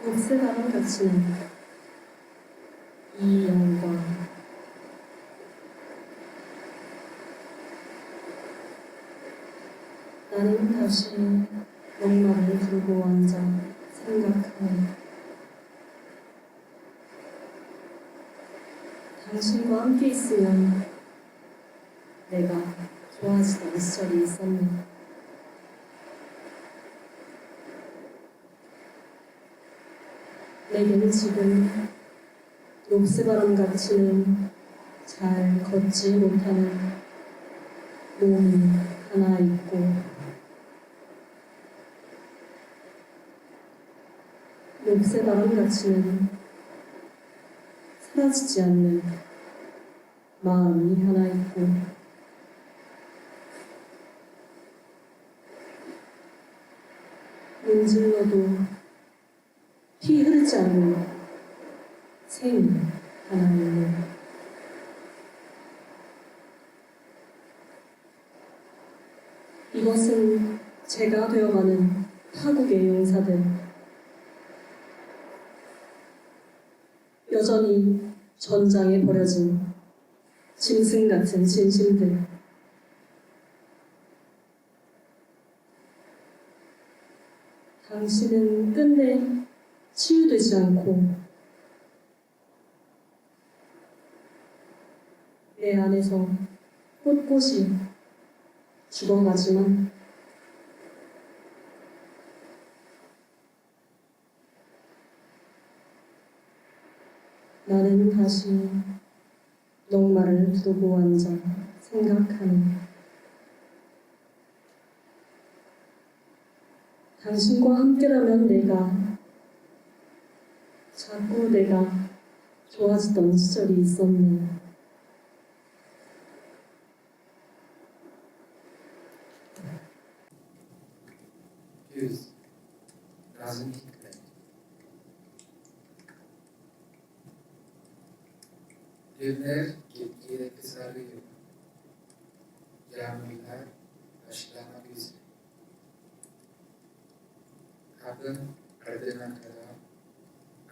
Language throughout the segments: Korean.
녹색바람 갇히는 이 영광. 나는 다시 목마를 들고 앉아 생각하네. 당신과 함께 있으면 내가 좋아지던 시절이 있었네. 내게는 지금 녹색바람 갇히는 잘 걷지 못하는 몸이 하나 있고, 녹색바람 갇히는 사라지지 않는 마음이 하나 있고, 문질러도 피 흐르지 않는 생이 하나 있네. 이것은 제가 되어가는 타국의 용사들, 여전히 전장에 버려진 짐승 같은 진심들, 당신은 끝내 치유되지 않고 내 안에서 꽃꽃이 죽어가지만 나는 다시 녹말을 두고 앉아 생각하는 당신과 함께라면 자꾸 내가 좋아지던 시절이 있었네. Yüz, Nazım Hikmet. Günler gitgide kısalıyor. Yağmurlar başlamak üzere. Kapın ardına kadar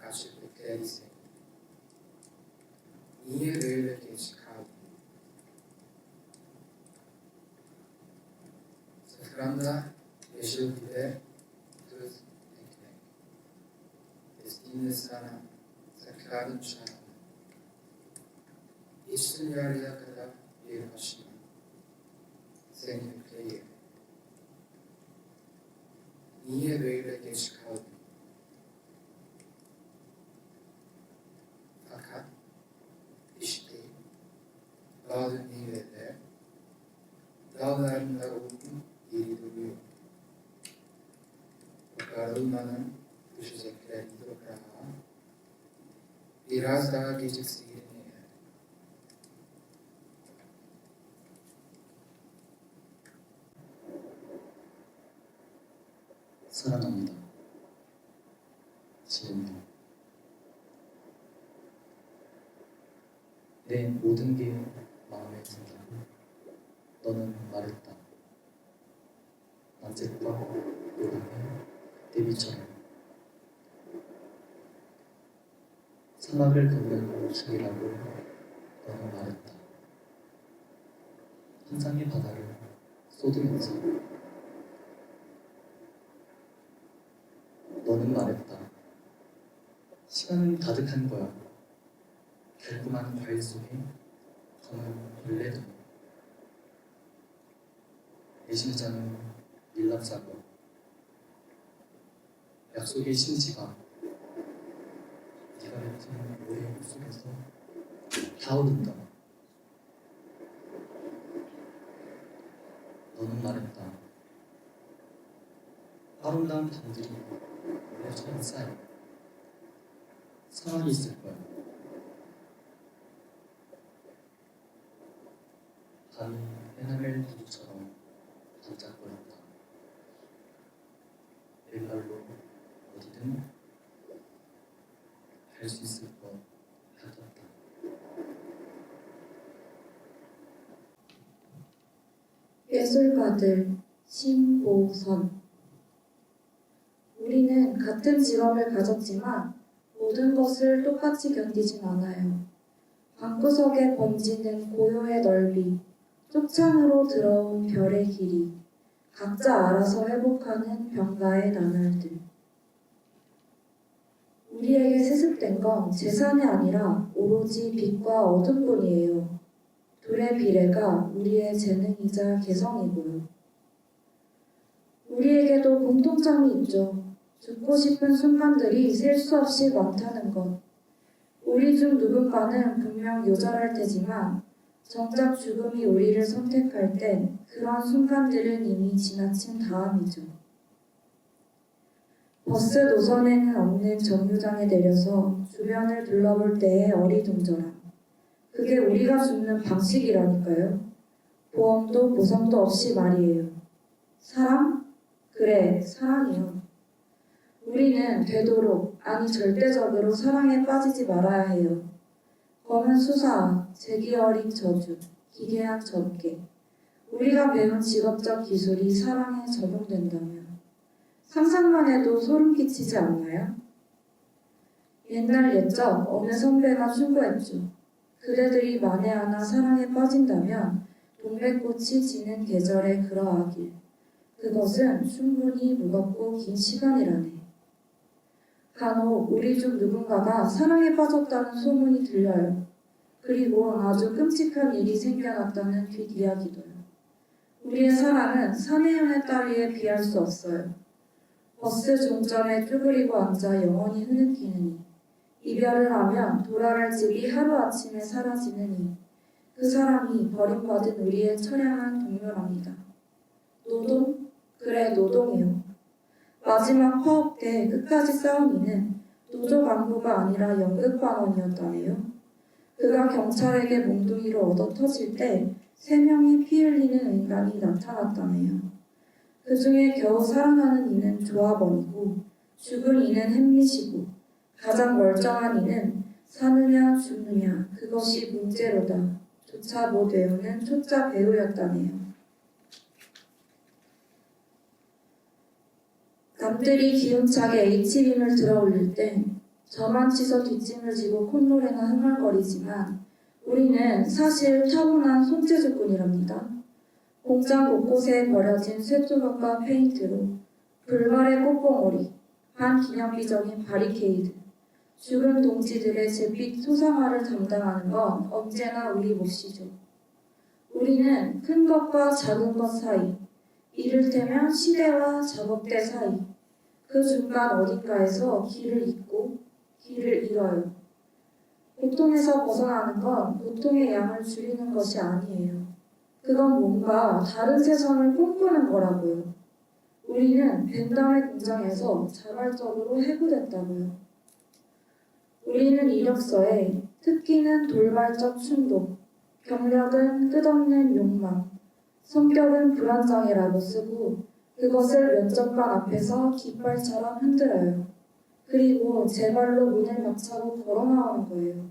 açık beklerse. Niye böyle geç kaldın? Sofranda yeşil biber, tuz, ekmek. Destiğinde sana sakladım şarabı. İçtim yarıya kadar bir başıma. Seni bekleyeyim. Niye böyle geç kaldın? Fakat işte bazı meyveler dağlarında olgun diri duruyor. Koparılmanın düşecekler toprağa, biraz daha geciksin. 사랑합니다. 지금도. 내 모든 게 마음에 든다. 너는 말했다. 낮에과 노랑의 대비처럼. 사막을 걷는 중이라고 너는 말했다. 환상의 바다를 쏟으면서 너는 말했다. 시간은 가득한 거야. 달콤한 과일 속에 검은 벌레들. 내 심장은 밀랍사고 약속의 심지가 네가 뱉은 모래 속에서 타오른다. 너는 말했다. 아름다운 밤들이 오래전 쌓여 사막이 있을 거야. 밤이 에나멜 구두처럼 반짝거렸다. 맨발로 어디든 갈 수 있을 것 같았다. 예술가들 신보선. 우리는 같은 직업을 가졌지만 모든 것을 똑같이 견디진 않아요. 방구석에 번지는 고요의 넓이, 쪽창으로 들어온 별의 길이, 각자 알아서 회복하는 병가의 나날들. 우리에게 세습된 건 재산이 아니라 오로지 빛과 어둠뿐이에요. 둘의 비례가 우리의 재능이자 개성이고요. 우리에게도 공통점이 있죠. 죽고 싶은 순간들이 셀 수 없이 많다는 것. 우리 중 누군가는 분명 요절할 테지만 정작 죽음이 우리를 선택할 땐 그런 순간들은 이미 지나친 다음이죠. 버스 노선에는 없는 정류장에 내려서 주변을 둘러볼 때의 어리둥절함. 그게 우리가 죽는 방식이라니까요. 보험도 보상도 없이 말이에요. 사랑? 그래, 사랑이요. 우리는 되도록, 아니 절대적으로 사랑에 빠지지 말아야 해요. 검은 수사, 재기 어린 저주, 기괴한 전개. 우리가 배운 직업적 기술이 사랑에 적용된다면 상상만 해도 소름 끼치지 않나요? 옛날 옛적 어느 선배가 충고했죠. 그대들이 만에 하나 사랑에 빠진다면 동백꽃이 지는 계절에 그러하길. 그것은 충분히 무겁고 긴 시간이라네. 간혹 우리 중 누군가가 사랑에 빠졌다는 소문이 들려요. 그리고 아주 끔찍한 일이 생겨났다는 뒷이야기도요. 우리의 사랑은 사내연의 따위에 비할 수 없어요. 버스 종점에 쭈그리고 앉아 영원히 흐느끼느니, 이별을 하면 돌아갈 집이 하루아침에 사라지느니, 그 사람이 버림받은 우리의 처량한 동료랍니다. 노동? 그래, 노동이요. 마지막 파업 때 끝까지 싸운 이는 노조 간부가 아니라 연극반원이었다네요. 그가 경찰에게 몽둥이로 얻어터질 때 3명이 피 흘리는 인간이 나타났다네요. 그 중에 겨우 살아나는 이는 조합원이고 죽은 이는 햄릿이고 가장 멀쩡한 이는 사느냐 죽느냐 그것이 문제로다 조차 못 외우는 초짜 배우였다네요. 남들이 기운차게 H빔을 들어올릴 때 저만 치서 뒷짐을 지고 콧노래나 흥얼거리지만 우리는 사실 타고난 손재주꾼이랍니다. 공장 곳곳에 버려진 쇠조각과 페인트로 불말의 꽃봉오리, 반기념비적인 바리케이드, 죽은 동지들의 잿빛 소상화를 담당하는 건 언제나 우리 몫이죠. 우리는 큰 것과 작은 것 사이, 이를테면 시대와 작업대 사이, 그 중간 어딘가에서 길을 잇고 길을 잃어요. 고통에서 벗어나는 건 고통의 양을 줄이는 것이 아니에요. 그건 뭔가 다른 세상을 꿈꾸는 거라고요. 우리는 벤담의 공장에서 자발적으로 해고됐다고요. 우리는 이력서에 특기는 돌발적 충동, 경력은 끝없는 욕망, 성격은 불안장애라고 쓰고 그것을 면접관 앞에서 깃발처럼 흔들어요. 그리고 제 발로 문을 박차고 걸어 나오는 거예요.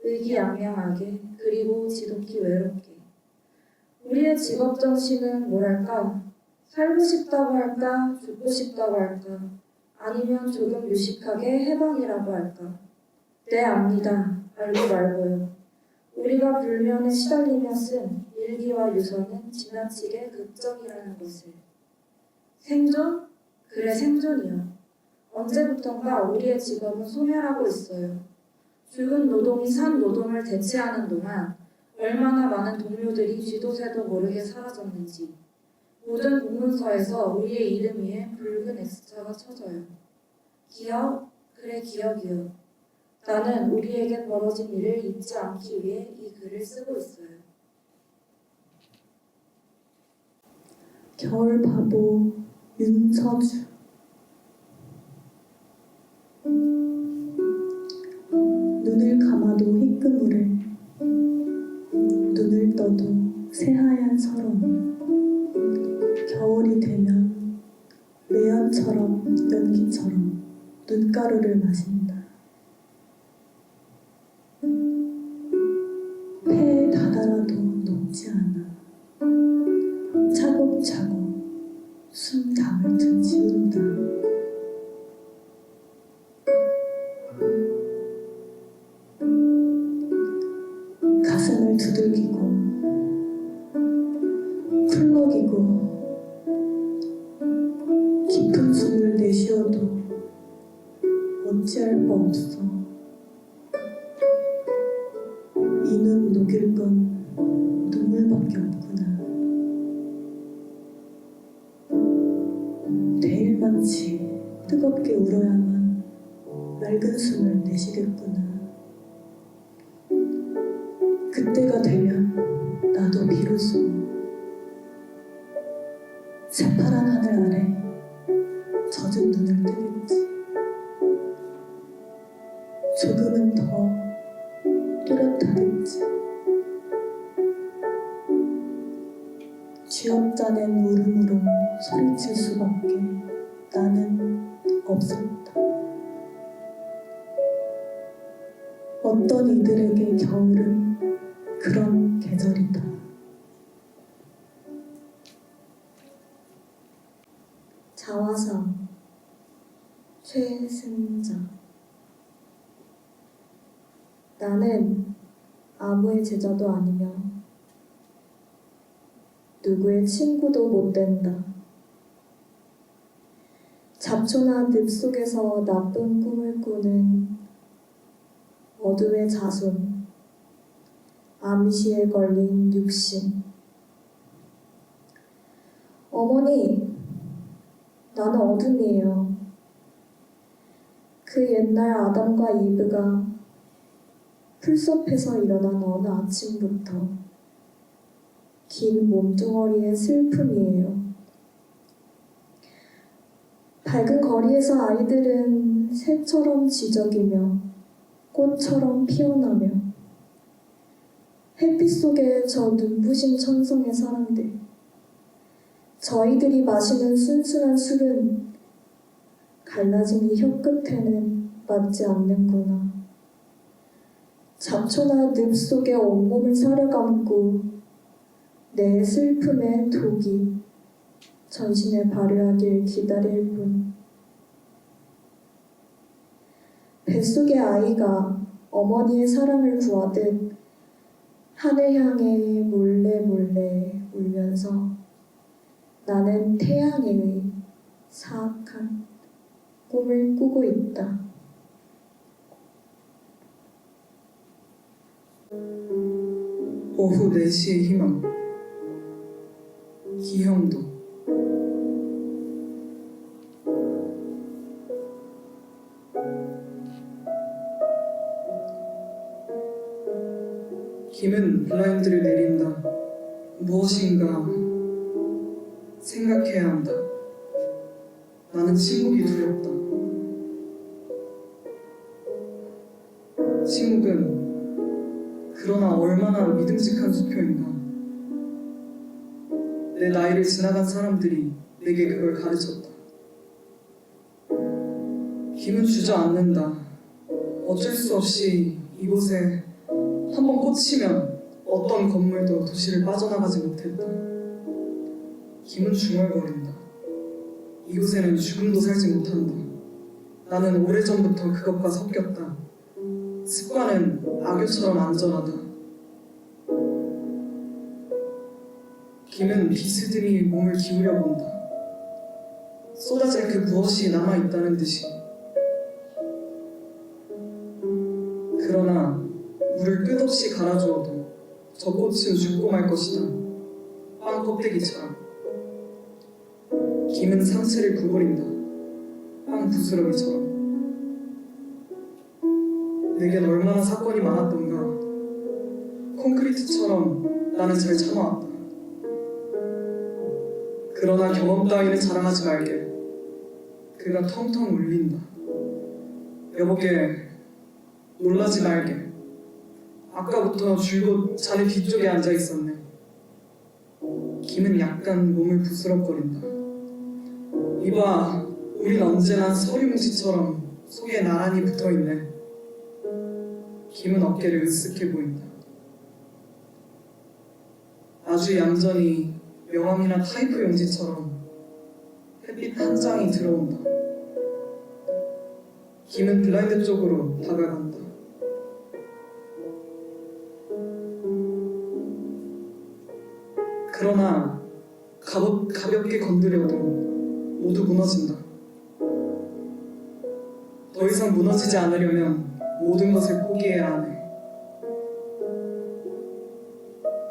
의기양양하게 그리고 지독히 외롭게. 우리의 직업 정신은 뭐랄까? 살고 싶다고 할까? 죽고 싶다고 할까? 아니면 조금 유식하게 해방이라고 할까? 네, 압니다. 알고 말고요. 우리가 불면에 시달리며 쓴 일기와 유서는 지나치게 극적이라는 것을. 생존? 그래, 생존이요. 언제부턴가 우리의 직업은 소멸하고 있어요. 죽은 노동이 산 노동을 대체하는 동안 얼마나 많은 동료들이 쥐도새도 모르게 사라졌는지. 모든 공문서에서 우리의 이름 위에 붉은 X자가 쳐져요. 기억? 그래, 기억이요. 나는 우리에게 벌어진 일을 잊지 않기 위해 이 글을 쓰고 있어요. 겨울바보 윤서주. 눈을 감아도 희끄무를, 눈을 떠도 새하얀 설원. 겨울이 되면 매연처럼 연기처럼 눈가루를 마신다. 폐에 닿아라도 녹지 않아. 차곡차곡 숨 담을 듯 지운다. 눈을 두들기고 쿨럭이고 깊은 숨을 내쉬어도 어찌할 바 없어. 이 눈 녹일 건 눈물밖에 없구나. 내일만치 뜨겁게 울어야만 맑은 숨을 내쉬겠구나. 그때가 되면 나도 비로소 새파란 하늘 아래 젖은 눈을 뜨겠지. 조금은 더 뚜렷하겠지. 쥐어짜낸 울음으로 소리칠 수밖에 나는 없었다. 어떤 이들에게 겨울은 그런 계절이다. 자화상 최승자. 나는 아무의 제자도 아니며 누구의 친구도 못 된다. 잡초나 늪 속에서 나쁜 꿈을 꾸는 어둠의 자손, 암시에 걸린 육신. 어머니, 나는 어둠이에요. 그 옛날 아담과 이브가 풀숲에서 일어난 어느 아침부터 긴 몸뚱어리의 슬픔이에요. 밝은 거리에서 아이들은 새처럼 지저귀며 꽃처럼 피어나며 햇빛 속에 저 눈부신 천성의 사람들, 저희들이 마시는 순순한 술은 갈라진 이 혀끝에는 맞지 않는구나. 잡초나 늪 속에 온몸을 사려감고 내 슬픔의 독이 전신에 발효하길 기다릴 뿐. 뱃속의 아이가 어머니의 사랑을 구하듯 하늘 향해 몰래 몰래 울면서 나는 태양의 사악한 꿈을 꾸고 있다. 오후 4시의 희망. 기형도. 김은 블라인드를 내린다. 무엇인가 생각해야 한다. 나는 침묵이 두렵다. 침묵은 그러나 얼마나 믿음직한 수표인가. 내 나이를 지나간 사람들이 내게 그걸 가르쳤다. 김은 주저앉는다. 어쩔 수 없이 이곳에 한번 꽂히면 어떤 건물도 도시를 빠져나가지 못했다. 김은 중얼거린다. 이곳에는 죽음도 살지 못한다. 나는 오래전부터 그것과 섞였다. 습관은 악유처럼 안전하다. 김은 비스듬히 몸을 기울여 본다. 쏟아질 그 무엇이 남아있다는 듯이. 그러나 물을 끝없이 갈아주어도 저 꽃은 죽고 말 것이다. 빵 껍데기처럼. 김은 상체를 구부린다. 빵 부스러기처럼. 내겐 얼마나 사건이 많았던가. 콘크리트처럼 나는 잘 참아왔다. 그러나 경험 따위는 자랑하지 말게. 그가 텅텅 울린다. 여보게, 놀라지 말게. 아까부터 줄곧 자네 뒤쪽에 앉아있었네. 김은 약간 몸을 부스럭거린다. 이봐, 우린 언제나 서리뭉치처럼 속에 나란히 붙어있네. 김은 어깨를 으쓱해 보인다. 아주 얌전히 명함이나 타이프 용지처럼 햇빛 한 장이 들어온다. 김은 블라인드 쪽으로 다가간다. 그러나 가볍게 건드려도 모두 무너진다. 더 이상 무너지지 않으려면 모든 것을 포기해야 하네.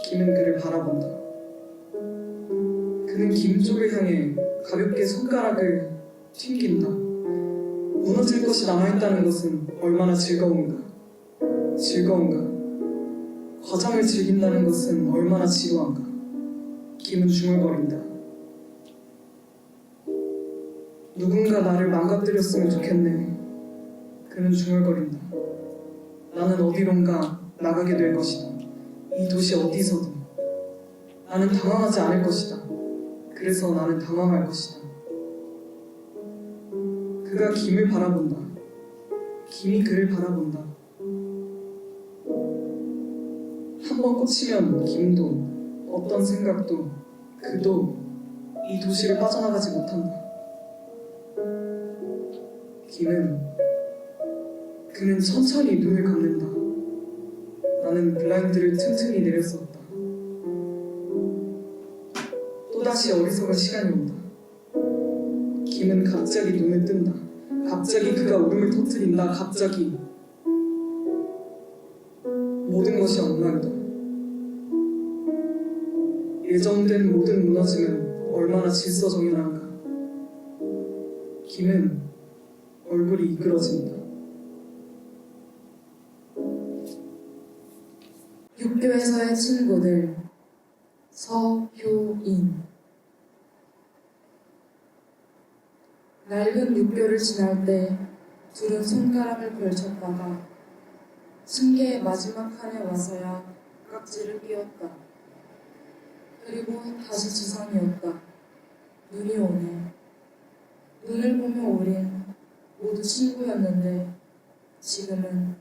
김은 그를 바라본다. 그는 김 쪽을 향해 가볍게 손가락을 튕긴다. 무너질 것이 남아있다는 것은 얼마나 즐거운가. 과정을 즐긴다는 것은 얼마나 지루한가. 김은 중얼거린다. 누군가 나를 망가뜨렸으면 좋겠네. 그는 중얼거린다. 나는 어디론가 나가게 될 것이다. 이 도시 어디서든. 나는 당황하지 않을 것이다. 그래서 나는 당황할 것이다. 그가 김을 바라본다. 김이 그를 바라본다. 한번 꽂히면 김도 어떤 생각도 그도 이 도시를 빠져나가지 못한다. 그는 천천히 눈을 감는다. 나는 블라인드를 틈틈이 내렸었다. 또다시 어리석은 시간이 온다. 김은 갑자기 눈을 뜬다. 갑자기 그가 울음을 터뜨린다. 갑자기 모든 것이 엉망이다. 예정된 모든 무너짐은 얼마나 질서정연한가. 김은 얼굴이 이그러진다. 육교에서의 친구들 서효인. 낡은 육교를 지날 때 둘은 손가락을 걸쳤다가 승계의 마지막 칸에 와서야 깍지를 끼웠다. 그리고 다시 지상이었다. 눈이 오네. 눈을 보며 우린 모두 친구였는데 지금은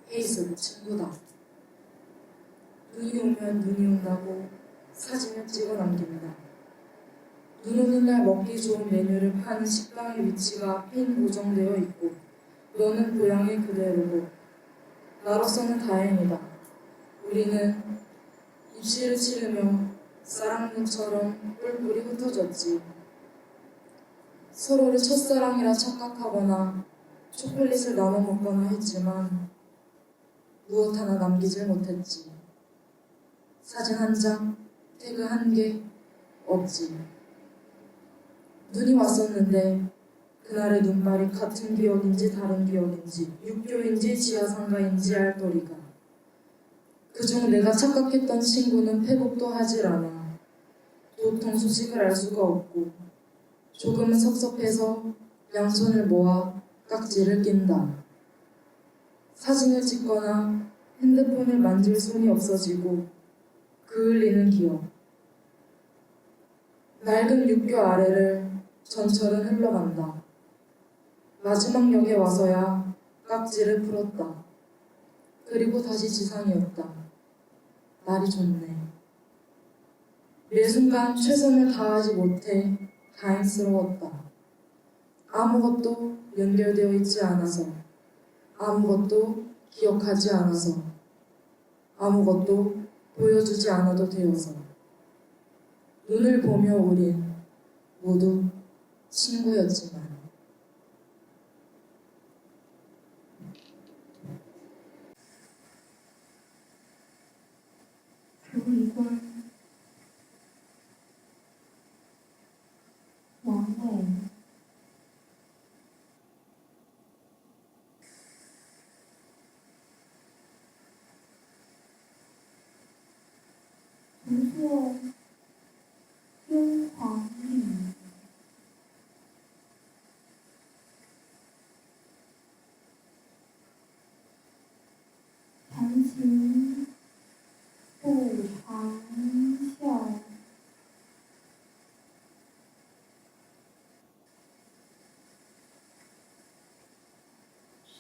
페이스북 친구다. 눈이 오면 눈이 온다고 사진을 찍어 남긴다. 눈 오는 날 먹기 좋은 메뉴를 파는 식당의 위치가 핀 고정되어 있고 너는 고향이 그대로고 나로서는 다행이다. 우리는 입시를 치르며 쌀랑물처럼 뿔뿔이 흩어졌지. 서로를 첫사랑이라 착각하거나 초콜릿을 나눠 먹거나 했지만 무엇 하나 남기질 못했지. 사진 한 장, 태그 한 개 없지. 눈이 왔었는데 그날의 눈발이 같은 기억인지 다른 기억인지 육교인지 지하상가인지 알 도리가. 그중 내가 착각했던 친구는 회복도 하질 않아. 도통 소식을 알 수가 없고 조금은 섭섭해서 양손을 모아 깍지를 낀다. 사진을 찍거나 핸드폰을 만질 손이 없어지고 그을리는 기억. 낡은 육교 아래를 전철은 흘러간다. 마지막 역에 와서야 깍지를 풀었다. 그리고 다시 지상이었다. 날이 좋네. 매 순간 최선을 다하지 못해 다행스러웠다. 아무것도 연결되어 있지 않아서, 아무것도 기억하지 않아서, 아무것도 보여주지 않아도 되어서. 눈을 보며 우린 모두 친구였지만. 그리고 이건 왕래.读作雍黄历，弹琴不长啸，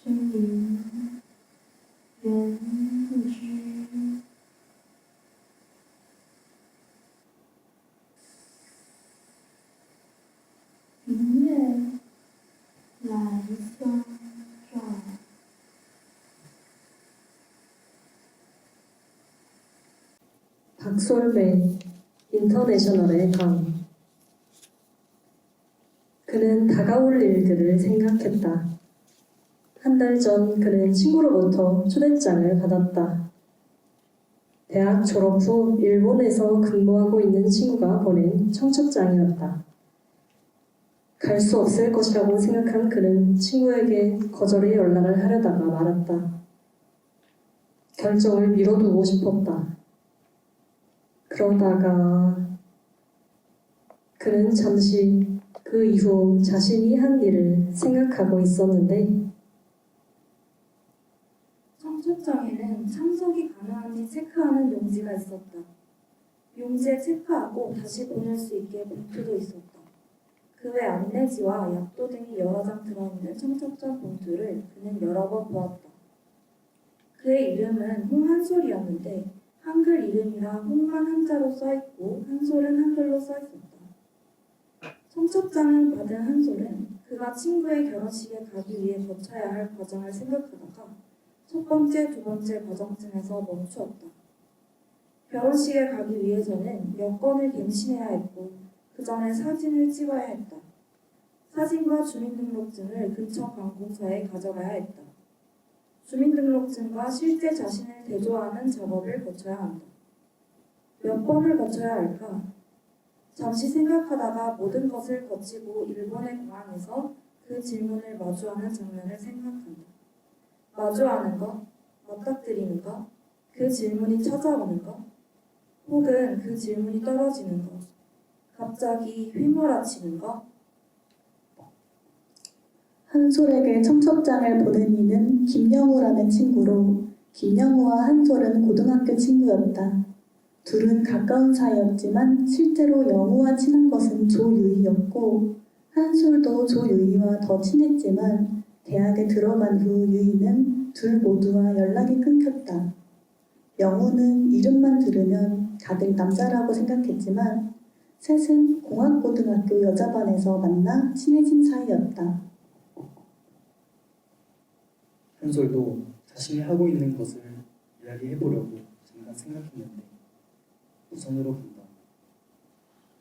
深林人不知。明月来相照，박솔매 인터내셔널의 강의. 그는 다가올 일들을 생각했다. 한 달 전 그는 친구로부터 초대장을 받았다. 대학 졸업 후 일본에서 근무하고 있는 친구가 보낸 청첩장이었다. 갈 수 없을 것이라고 생각한 그는 친구에게 거절의 연락을 하려다가 말았다. 결정을 미뤄두고 싶었다. 그러다가 그는 잠시 그 이후 자신이 한 일을 생각하고 있었는데 청첩장에는 참석이 가능한지 체크하는 용지가 있었다. 용지에 체크하고 다시 보낼 수 있게 봉투도 있었다. 그 외 안내지와 약도 등이 여러 장 들어있는 청첩장 봉투를 그는 여러 번 보았다. 그의 이름은 홍한솔이었는데 한글 이름이라 홍만 한자로 써있고 한솔은 한글로 써있었다. 청첩장을 받은 한솔은 그가 친구의 결혼식에 가기 위해 거쳐야 할 과정을 생각하다가 첫 번째, 두 번째 과정쯤에서 멈추었다. 결혼식에 가기 위해서는 여권을 갱신해야 했고 그 전에 사진을 찍어야 했다. 사진과 주민등록증을 근처 관공서에 가져가야 했다. 주민등록증과 실제 자신을 대조하는 작업을 거쳐야 한다. 몇 번을 거쳐야 할까? 잠시 생각하다가 모든 것을 거치고 일본의 공항에서 그 질문을 마주하는 장면을 생각한다. 마주하는 것, 맞닥뜨리는 것, 그 질문이 찾아오는 것, 혹은 그 질문이 떨어지는 것, 갑자기 휘몰아치는 것. 한솔에게 청첩장을 보낸 이는 김영우라는 친구로 김영우와 한솔은 고등학교 친구였다. 둘은 가까운 사이였지만 실제로 영우와 친한 것은 조유희였고 한솔도 조유희와 더 친했지만 대학에 들어간 후 유희는 둘 모두와 연락이 끊겼다. 영우는 이름만 들으면 다들 남자라고 생각했지만 셋은 공학고등학교 여자반에서 만나 친해진 사이였다. 한솔도 자신이 하고 있는 것을 이야기해보려고 잠깐 생각했는데 부산으로 간다.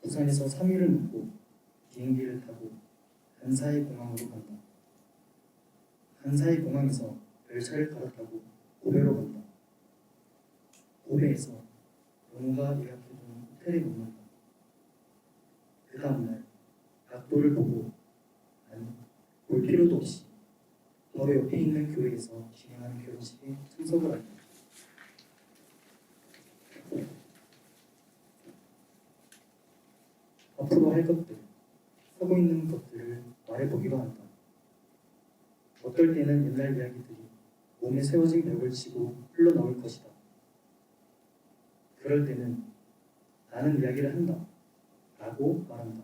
부산에서 3일을 묵고 비행기를 타고 간사이 공항으로 간다. 간사이 공항에서 열차를 갈아타고 고베로 간다. 고베에서 영우가 예약해둔 호텔에 묵는다. 그 다음날 각도를 보고 아니 볼 필요도 없이 바로 옆에 있는 교회에서 진행하는 결혼식에 참석을 한다. 앞으로 할 것들, 하고 있는 것들을 말해보기로 한다. 어떨 때는 옛날 이야기들이 몸에 세워진 벽을 치고 흘러나올 것이다. 그럴 때는 나는 이야기를 한다 라고 말한다.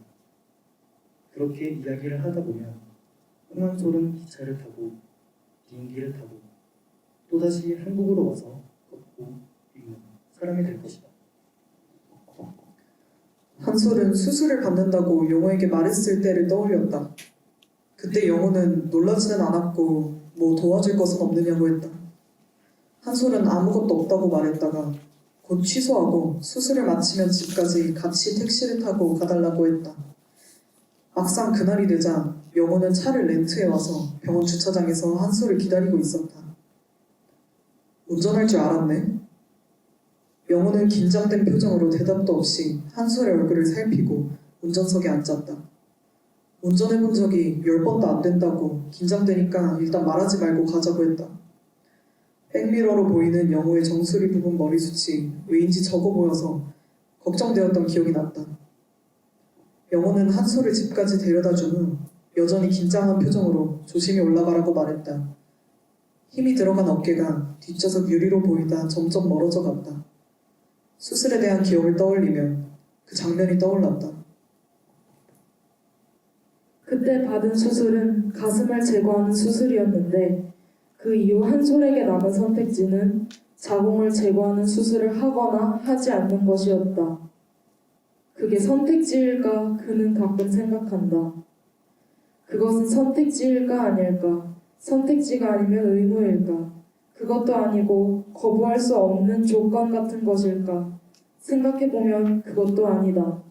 그렇게 이야기를 하다 보면 홍한솔은 기차를 타고 비행기를 타고 또다시 한국으로 와서 걷고 있는 사람이 될 것이다. 한솔은 수술을 받는다고 영호에게 말했을 때를 떠올렸다. 그때 영호는 놀라지는 않았고 뭐 도와줄 것은 없느냐고 했다. 한솔은 아무것도 없다고 말했다가 곧 취소하고 수술을 마치면 집까지 같이 택시를 타고 가달라고 했다. 막상 그날이 되자 영호는 차를 렌트해 와서 병원 주차장에서 한솔을 기다리고 있었다. 운전할 줄 알았네. 영호는 긴장된 표정으로 대답도 없이 한솔의 얼굴을 살피고 운전석에 앉았다. 운전해본 적이 10번도 안 된다고 긴장되니까 일단 말하지 말고 가자고 했다. 백미러로 보이는 영호의 정수리 부분 머리숱이 왜인지 적어 보여서 걱정되었던 기억이 났다. 영호는 한솔을 집까지 데려다준 후 여전히 긴장한 표정으로 조심히 올라가라고 말했다. 힘이 들어간 어깨가 뒷좌석 유리로 보이다 점점 멀어져 갔다. 수술에 대한 기억을 떠올리면 그 장면이 떠올랐다. 그때 받은 수술은 가슴을 제거하는 수술이었는데 그 이후 한솔에게 남은 선택지는 자궁을 제거하는 수술을 하거나 하지 않는 것이었다. 그게 선택지일까 그는 가끔 생각한다. 그것은 선택지일까 아닐까? 선택지가 아니면 의무일까? 그것도 아니고 거부할 수 없는 조건 같은 것일까? 생각해보면 그것도 아니다.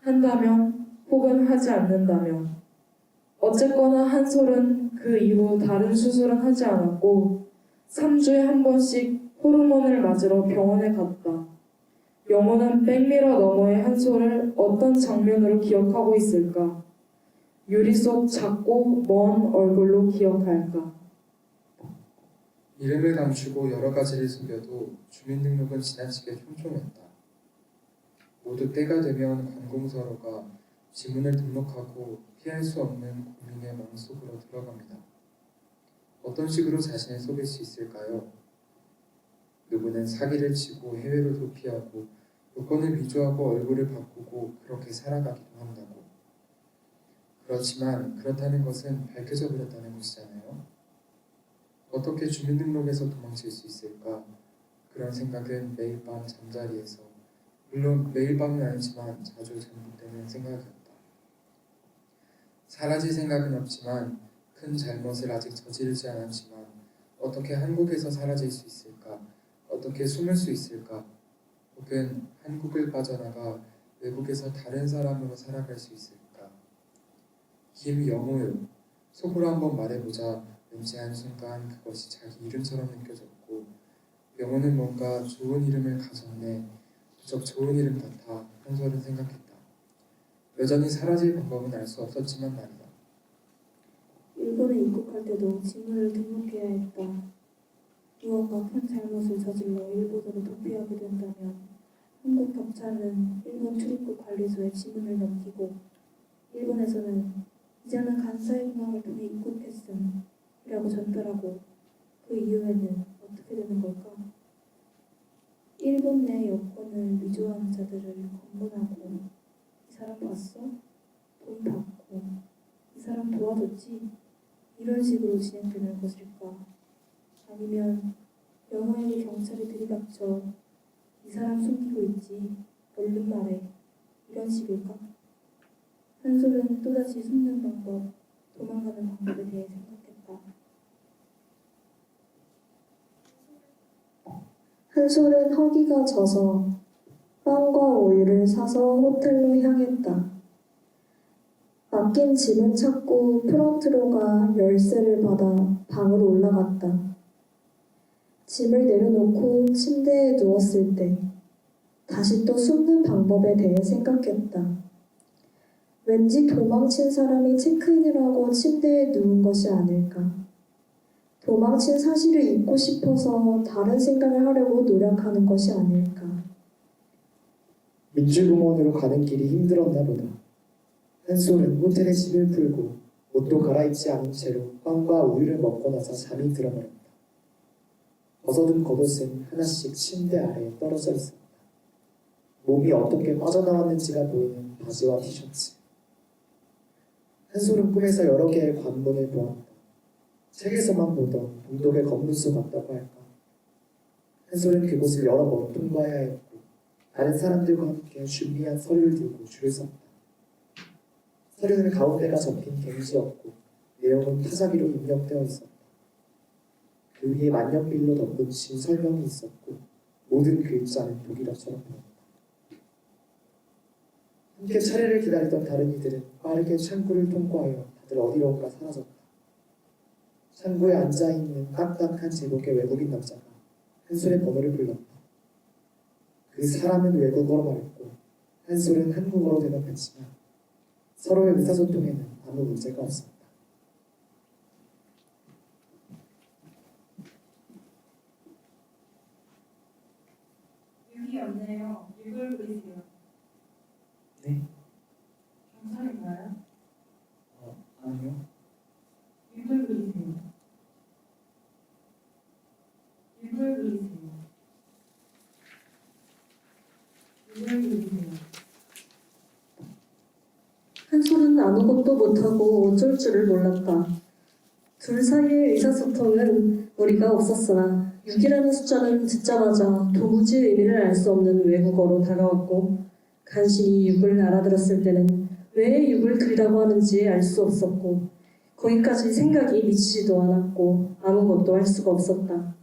한다면 혹은 하지 않는다면. 어쨌거나 한솔은 그 이후 다른 수술은 하지 않았고 3주에 한 번씩 호르몬을 맞으러 병원에 갔다. 영호는 백미러 너머의 한솔을 어떤 장면으로 기억하고 있을까? 유리 속 작고 먼 얼굴로 기억할까? 이름을 감추고 여러 가지를 숨겨도 주민등록은 지나치게 촘촘했다. 모두 때가 되면 관공서로가 지문을 등록하고 피할 수 없는 국민의 마음속으로 들어갑니다. 어떤 식으로 자신을 속일 수 있을까요? 누구는 사기를 치고 해외로 도피하고 요건을 위조하고 얼굴을 바꾸고 그렇게 살아가기도 한다고. 그렇지만 그렇다는 것은 밝혀져 버렸다는 것이잖아요. 어떻게 주민등록에서 도망칠 수 있을까? 그런 생각은 매일 밤 잠자리에서, 물론 매일 밤은 아니지만 자주 반복되는 생각이었다. 사라질 생각은 없지만 큰 잘못을 아직 저지르지 않았지만 어떻게 한국에서 사라질 수 있을까? 어떻게 숨을 수 있을까? 혹은 한국을 빠져나가 외국에서 다른 사람으로 살아갈 수 있을까? 김영호요. 속으로 한번 말해보자. 왠지 한순간 그것이 자기 이름처럼 느껴졌고 영호는 뭔가 좋은 이름을 가졌네. 무척 좋은 이름 같아. 한솔은 생각했다. 여전히 사라질 방법은 알 수 없었지만 말이다. 일본에 입국할 때도 지문을 등록해야 했다. 무언가 큰 잘못을 저질러 일본으로 도피하게 된다면 한국 경찰은 일본 출입국 관리소에 지문을 넘기고 일본에서는 이제는 간사의 공항을 통해 입국했음 이라고 전달하고 그 이후에는 어떻게 되는 걸까? 일본 내 여권을 위조하는 자들을 검문하고 이 사람 봤어? 돈 받고 이 사람 도와줬지? 이런 식으로 진행되는 것일까? 아니면 영호에게 경찰이 들이닥쳐 이 사람 숨기고 있지? 얼른 말해. 이런 식일까? 한솔은 또다시 숨는 방법, 도망가는 방법에 대해 생각했다. 한솔은 허기가 져서 빵과 우유를 사서 호텔로 향했다. 맡긴 짐을 찾고 프런트로 가 열쇠를 받아 방으로 올라갔다. 짐을 내려놓고 침대에 누웠을 때 다시 또 숨는 방법에 대해 생각했다. 왠지 도망친 사람이 체크인을 하고 침대에 누운 것이 아닐까. 도망친 사실을 잊고 싶어서 다른 생각을 하려고 노력하는 것이 아닐까. 민주공원으로 가는 길이 힘들었나 보다. 한솔은 호텔에 짐을 풀고 옷도 갈아입지 않은 채로 빵과 우유를 먹고 나서 잠이 들어버렸다. 벗어둔 겉옷은 하나씩 침대 아래에 떨어져 있었다. 몸이 어떻게 빠져나왔는지가 보이는 바지와 티셔츠. 한솔은 꿈에서 여러 개의 관문을 보았다. 책에서만 보던 동독의 검문소 같다고 할까. 한솔은 그곳을 여러 번 통과해야 했고 다른 사람들과 함께 준비한 서류를 들고 줄을 섰다. 서류는 가운데가 접힌 갱지였고 내용은 타자기로 입력되어 있었다. 그 위에 만년필로 덮은 진 설명이 있었고 모든 글자는 독일어처럼 보였다. 함께 차례를 기다리던 다른 이들은 빠르게 창구를 통과하여 다들 어디론가 사라졌다. 창구에 앉아있는 딱딱한 제복의 외국인 남자가 한솔의 번호를 불렀다. 그 사람은 외국어로 말했고 한솔은 한국어로 대답했지만 서로의 의사소통에는 아무 문제가 없었다. 여기 없네요. 이걸 그리세요. 네? 경찰인가요? 아니요. 이걸 그리세요. 이걸 그리세요. 이걸 그리세요. 한솔은 아무것도 못하고 어쩔 줄을 몰랐다. 둘 사이의 의사소통은 머리가 없었으나 6이라는 숫자는 듣자마자 도무지 의미를 알 수 없는 외국어로 다가왔고 간신히 6을 알아들었을 때는 왜 6을 그리라고 하는지 알 수 없었고 거기까지 생각이 미치지도 않았고 아무것도 할 수가 없었다.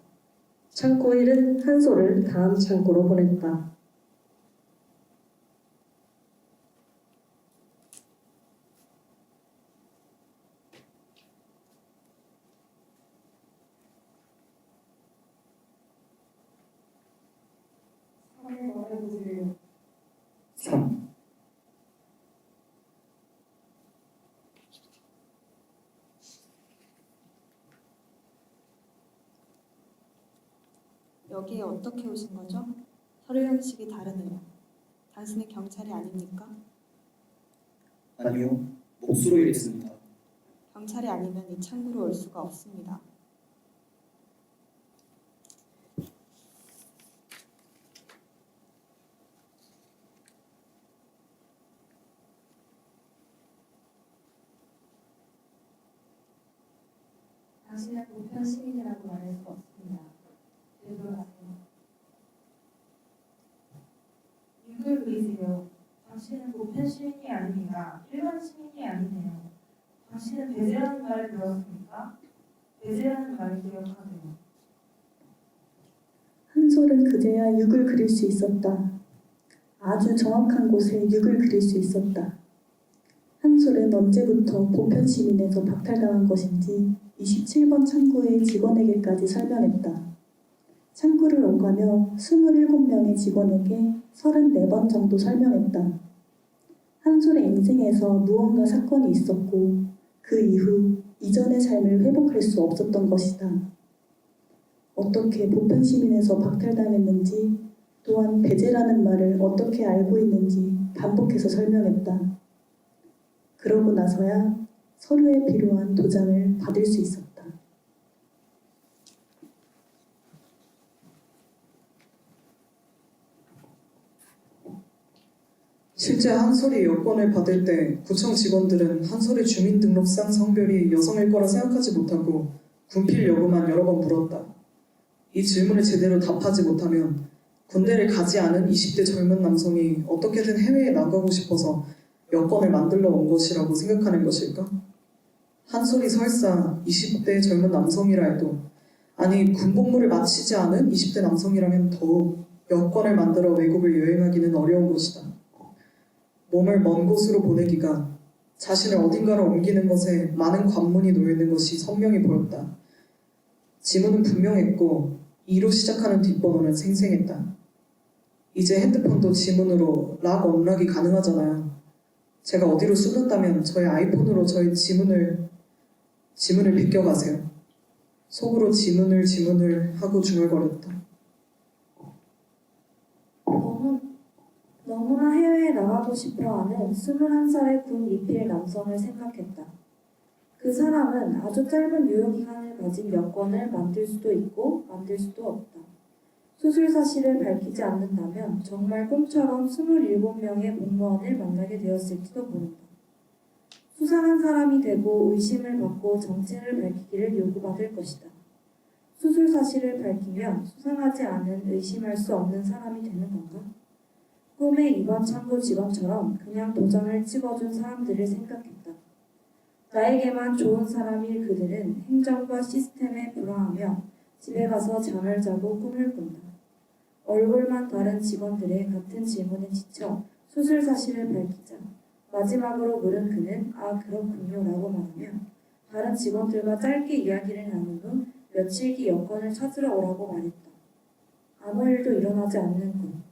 창고 일은 한솔을 다음 창고로 보냈다. 여기에 어떻게 오신 거죠? 서류 형식이 다르네요. 당신은 경찰이 아닙니까? 아니요, 몫으로 일했습니다. 경찰이 아니면 이 창구로 올 수가 없습니다. 당신은 보편 시민이라고 말할 수 없습니다. 되돌아가세요. 입을 그리세요. 당신은 보편 시민이 아닙니다. 일반 시민이 아니네요. 당신은 배제라는 말을 들었습니까? 배제라는 말을 기억하세요. 한솔은 그제야 6을 그릴 수 있었다. 아주 정확한 곳에 6을 그릴 수 있었다. 한솔은 언제부터 보편 시민에서 박탈당한 것인지 27번 창구의 직원에게까지 설명했다. 창구를 오가며 27명의 직원에게 34번 정도 설명했다. 한솔의 인생에서 무언가 사건이 있었고 그 이후 이전의 삶을 회복할 수 없었던 것이다. 어떻게 보편 시민에서 박탈당했는지 또한 배제라는 말을 어떻게 알고 있는지 반복해서 설명했다. 그러고 나서야 서류에 필요한 도장을 받을 수 있었다. 실제 한솔이 여권을 받을 때 구청 직원들은 한솔의 주민등록상 성별이 여성일 거라 생각하지 못하고 군필 여부만 여러 번 물었다. 이 질문을 제대로 답하지 못하면 군대를 가지 않은 20대 젊은 남성이 어떻게든 해외에 나가고 싶어서 여권을 만들러 온 것이라고 생각하는 것일까? 한솔이 설사 20대 젊은 남성이라 해도 아니 군복무를 마치지 않은 20대 남성이라면 더욱 여권을 만들어 외국을 여행하기는 어려운 것이다. 몸을 먼 곳으로 보내기가 자신을 어딘가로 옮기는 것에 많은 관문이 놓여있는 것이 선명히 보였다. 지문은 분명했고 2로 시작하는 뒷번호는 생생했다. 이제 핸드폰도 지문으로 락 언락이 가능하잖아요. 제가 어디로 쏟았다면 저의 아이폰으로 저의 지문을 비껴가세요. 속으로 지문을 하고 중얼거렸다. 너무나 해외에 나가고 싶어하는 21살의 군 미필 남성을 생각했다. 그 사람은 아주 짧은 유효기간을 가진 여권을 만들 수도 있고 만들 수도 없다. 수술 사실을 밝히지 않는다면 정말 꿈처럼 27명의 공무원을 만나게 되었을지도 모른다. 수상한 사람이 되고 의심을 받고 정체를 밝히기를 요구받을 것이다. 수술 사실을 밝히면 수상하지 않은 의심할 수 없는 사람이 되는 건가? 꿈의 이번 창구 직원처럼 그냥 도장을 찍어준 사람들을 생각했다. 나에게만 좋은 사람일 그들은 행정과 시스템에 불화하며 집에 가서 잠을 자고 꿈을 꾼다. 얼굴만 다른 직원들의 같은 질문에 지쳐 수술 사실을 밝히자 마지막으로 물은 그는 아 그렇군요 라고 말하며 다른 직원들과 짧게 이야기를 나눈 후 며칠 뒤 여권을 찾으러 오라고 말했다. 아무 일도 일어나지 않는군.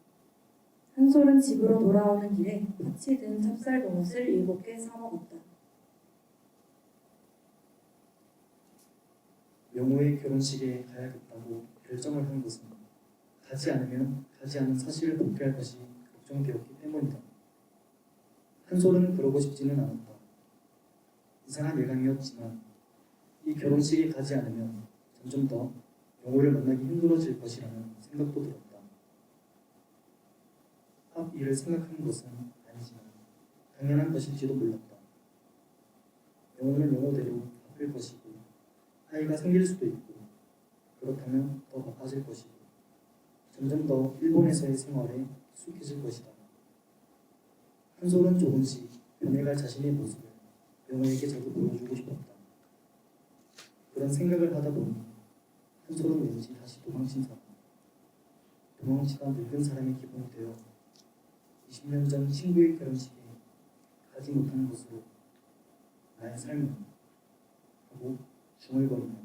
한솔은 집으로 돌아오는 길에 파치 든 찹쌀 도넛을 7개 사먹었다. 명호의 결혼식에 가야겠다고 결정을 한 것은 가지 않으면 가지 않은 사실을 복귀할 것이 걱정되었기 때문이다. 한솔은 그러고 싶지는 않았다. 이상한 예감이었지만 이 결혼식에 가지 않으면 점점 더 명호를 만나기 힘들어질 것이라는 생각도 들었다. 앞 일을 생각하는 것은 아니지만 당연한 것일지도 몰랐다. 영호는 영호대로 바쁠 것이고 아이가 생길 수도 있고 그렇다면 더 바빠질 것이고 점점 더 일본에서의 생활에 익숙해질 것이다. 한솔은 조금씩 변해갈 자신의 모습을 영호에게 자꾸 보여주고 싶었다. 그런 생각을 하다 보니 한솔은 왠지 다시 도망치다 늙은 사람의 기분이 되어 20년 전 친구의 결혼식에 가지 못하는 것으로 나의 삶은 하고 중얼거리며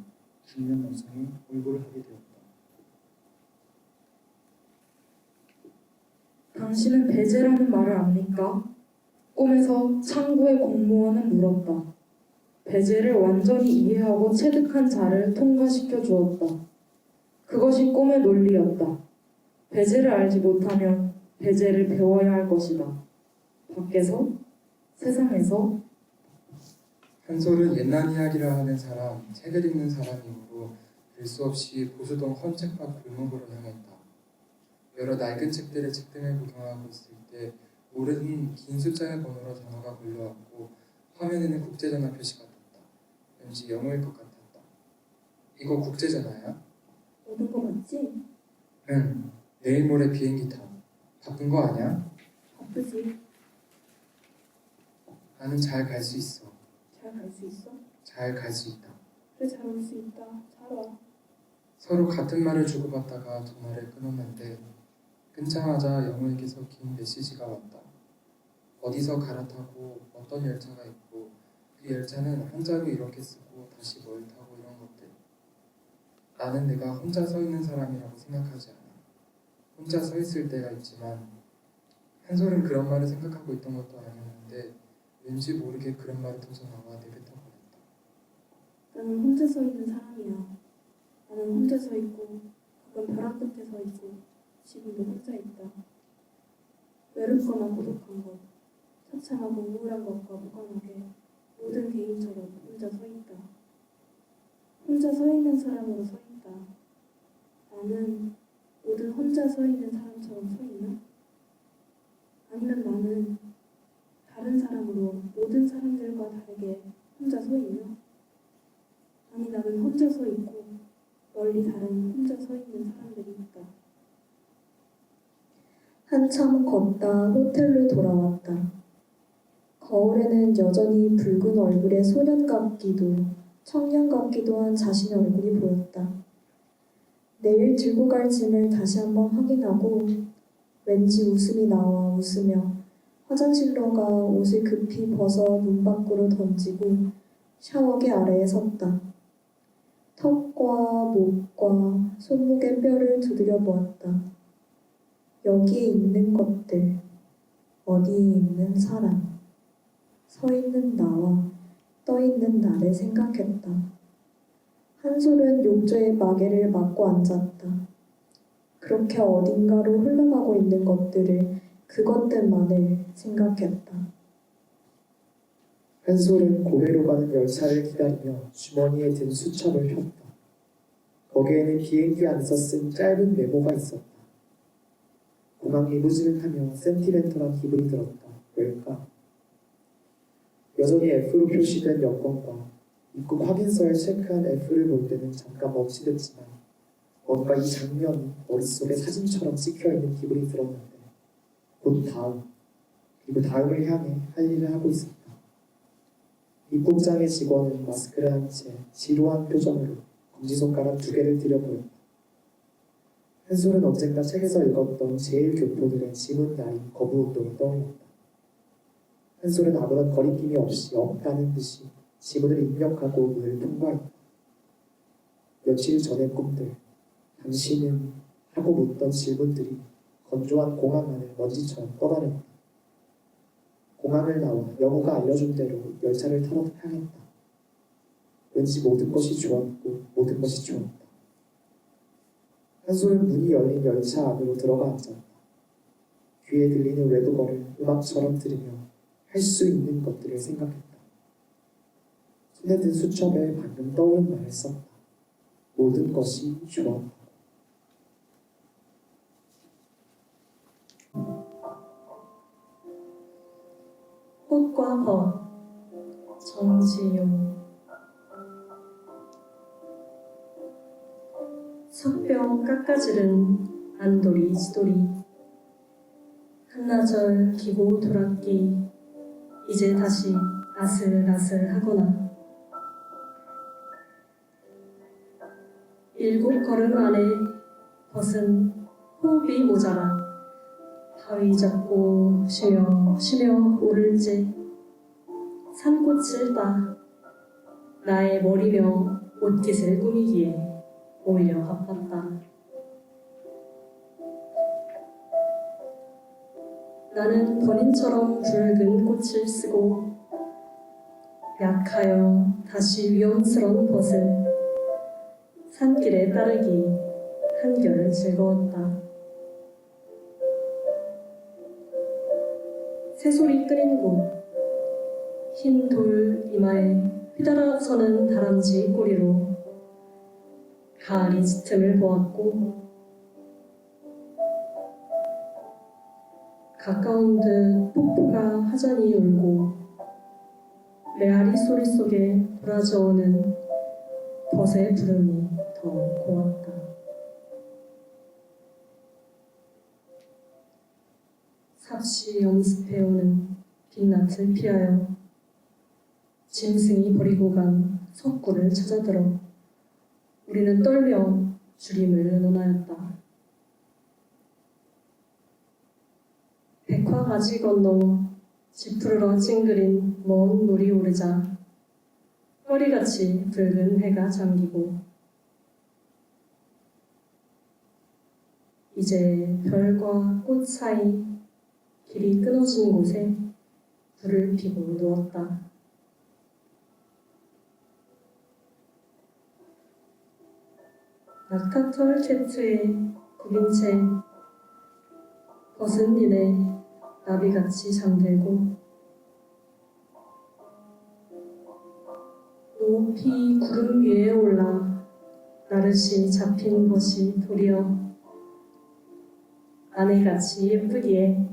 중년 남성의 얼굴을 하게 되었다. 당신은 배제라는 말을 압니까? 꿈에서 창구의 공무원은 물었다. 배제를 완전히 이해하고 체득한 자를 통과시켜 주었다. 그것이 꿈의 논리였다. 배제를 알지 못하면 배제를 배워야 할 것이다. 밖에서, 세상에서. 한솔은 옛날 이야기를 하는 사람, 책을 읽는 사람이므로 별 수 없이 보수동 헌책밭 골목으로 향했다. 여러 낡은 책들의 책등을 구경하고 있을 때 모르는 긴 숫자의 번호로 전화가 걸려왔고 화면에는 국제전화 표시가 떴다. 왠지 영어일 것 같았다. 이거 국제전화야? 오는 거 맞지? 응. 내일 모레 비행기 타. 바쁜 거 아니야? 바쁘지? 나는 잘 갈 수 있어. 잘 갈 수 있어? 잘 갈 수 있다. 그래, 잘 올 수 있다. 잘 와. 서로 같은 말을 주고받다가 전화를 끊었는데 끊자마자 영우에게서 긴 메시지가 왔다. 어디서 갈아타고 어떤 열차가 있고 그 열차는 한자로 이렇게 쓰고 다시 뭘 타고 이런 것들. 나는 내가 혼자 서 있는 사람이라고 생각하지 않아. 혼자 서 있을 때가 있지만 한솔은 그런 말을 생각하고 있던 것도 아니었는데 왠지 모르게 그런 말이 터져나와 내뱉어버렸다. 나는 혼자 서 있는 사람이야. 나는 혼자 서 있고 가끔 벼랑 끝에 서 있고 지금도 혼자 있다. 외롭거나 고독한 것, 처참하고 우울한 것과 무관하게 모든 개인처럼 혼자 서 있다. 혼자 서 있는 사람으로 서 있다. 나는 모든 혼자 서 있는 사람처럼 서 있나? 아니면 나는 다른 사람으로 모든 사람들과 다르게 혼자 서 있나? 아니, 나는 혼자 서 있고 멀리 다른 혼자 서 있는 사람들이 있다. 한참 걷다 호텔로 돌아왔다. 거울에는 여전히 붉은 얼굴의 소년 같기도 청년 같기도 한 자신의 얼굴이 보였다. 내일 들고 갈 짐을 다시 한번 확인하고 왠지 웃음이 나와 웃으며 화장실로 가 옷을 급히 벗어 문 밖으로 던지고 샤워기 아래에 섰다. 턱과 목과 손목의 뼈를 두드려 보았다. 여기에 있는 것들, 어디에 있는 사람, 서 있는 나와 떠 있는 나를 생각했다. 한솔은 욕조에 마개를 맞고 앉았다. 그렇게 어딘가로 흘러가고 있는 것들을, 그것들만을 생각했다. 한솔은 고베로 가는 열차를 기다리며 주머니에 든 수첩을 폈다. 거기에는 비행기 안에서 쓴 짧은 메모가 있었다. 공항 리무진을 타며 센티멘털한 기분이 들었다. 왜일까? 여전히 F로 표시된 여권과 입국 확인서에 체크한 F를 볼 때는 잠깐 멈칫했지만 뭔가 이 장면이 머릿속에 사진처럼 찍혀있는 기분이 들었는데 곧 다음, 그리고 다음을 향해 할 일을 하고 있었다. 입국장의 직원은 마스크를 한 채 지루한 표정으로 검지손가락 2개를 들여보였다. 한솔은 언젠가 책에서 읽었던 제일 교포들의 지문 야인 거부운동이 떠올랐다. 한솔은 아무런 거리낌이 없이 없다는 듯이 지문을 입력하고 문을 통과했다. 며칠 전의 꿈들, 당신은 하고 묻던 질문들이 건조한 공항 안을 먼지처럼 떠다녔다. 공항을 나와 영우가 알려준 대로 열차를 타러 향했다. 왠지 모든 것이 좋았고 모든 것이 좋았다. 한솔은 문이 열린 열차 안으로 들어가 앉았다. 귀에 들리는 외국어를 음악처럼 들으며 할 수 있는 것들을 생각했다. 손에 든 수첩에 방금 떠오른 말을 썼다. 모든 것이 좋았다. 꽃과 벗 정지용 석병 깎아지른 안돌이 지돌이 한나절 기고 돌았기 이제 다시 아슬아슬하구나. 7 걸음 안에 벗은 호흡이 모자라 바위 잡고 쉬며 쉬며 오를지 산꽃을 따 나의 머리며 옷깃을 꾸미기에 오히려 바빴다. 나는 번인처럼 붉은 꽃을 쓰고 약하여 다시 위험스러운 벗을 산길에 따르기 한결 즐거웠다. 새소리 끓인 곳, 흰 돌 이마에 휘달아서는 다람쥐 꼬리로 가을이 짙음을 보았고 가까운 듯 폭포가 하전히 울고 메아리 소리 속에 돌아져오는 벗의 부름이 더 고왔다. 삽시 연습해오는 빛낯을 피하여 짐승이 버리고 간 석구를 찾아들어 우리는 떨며 줄임을 의논하였다. 백화 가지 건너 지푸르러 찡그린 먼 물이 오르자 허리같이 붉은 해가 잠기고 이제 별과 꽃 사이 길이 끊어진 곳에 불을 피고 누웠다. 낙타털 캐트에 굽인 채 벗은 닌에 나비같이 잠들고 높이 구름 위에 올라 나르시 잡힌 벗이 도리어 아내같이 예쁘기에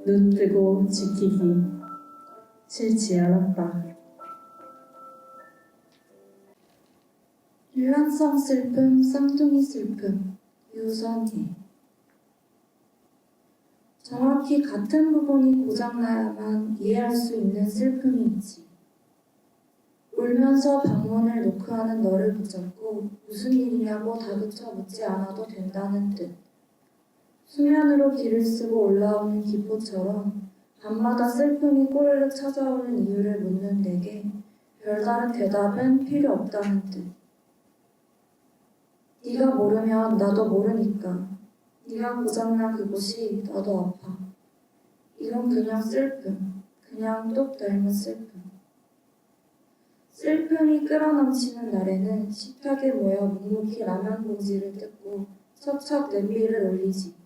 눈 뜨고 지키기 싫지 않았다. 일란성 슬픔, 쌍둥이 슬픔, 유선희. 정확히 같은 부분이 고장나야만 이해할 수 있는 슬픔이 있지. 울면서 방문을 노크하는 너를 붙잡고 무슨 일이냐고 다그쳐 묻지 않아도 된다는 뜻. 수면으로 길을 쓰고 올라오는 기포처럼 밤마다 슬픔이 꼬르륵 찾아오는 이유를 묻는 내게 별다른 대답은 필요 없다는 뜻. 네가 모르면 나도 모르니까. 네가 고장난 그곳이 나도 아파. 이건 그냥 슬픔. 그냥 똑 닮은 슬픔. 슬픔이 끌어넘치는 날에는 식탁에 모여 묵묵히 라면 봉지를 뜯고 척척 냄비를 올리지.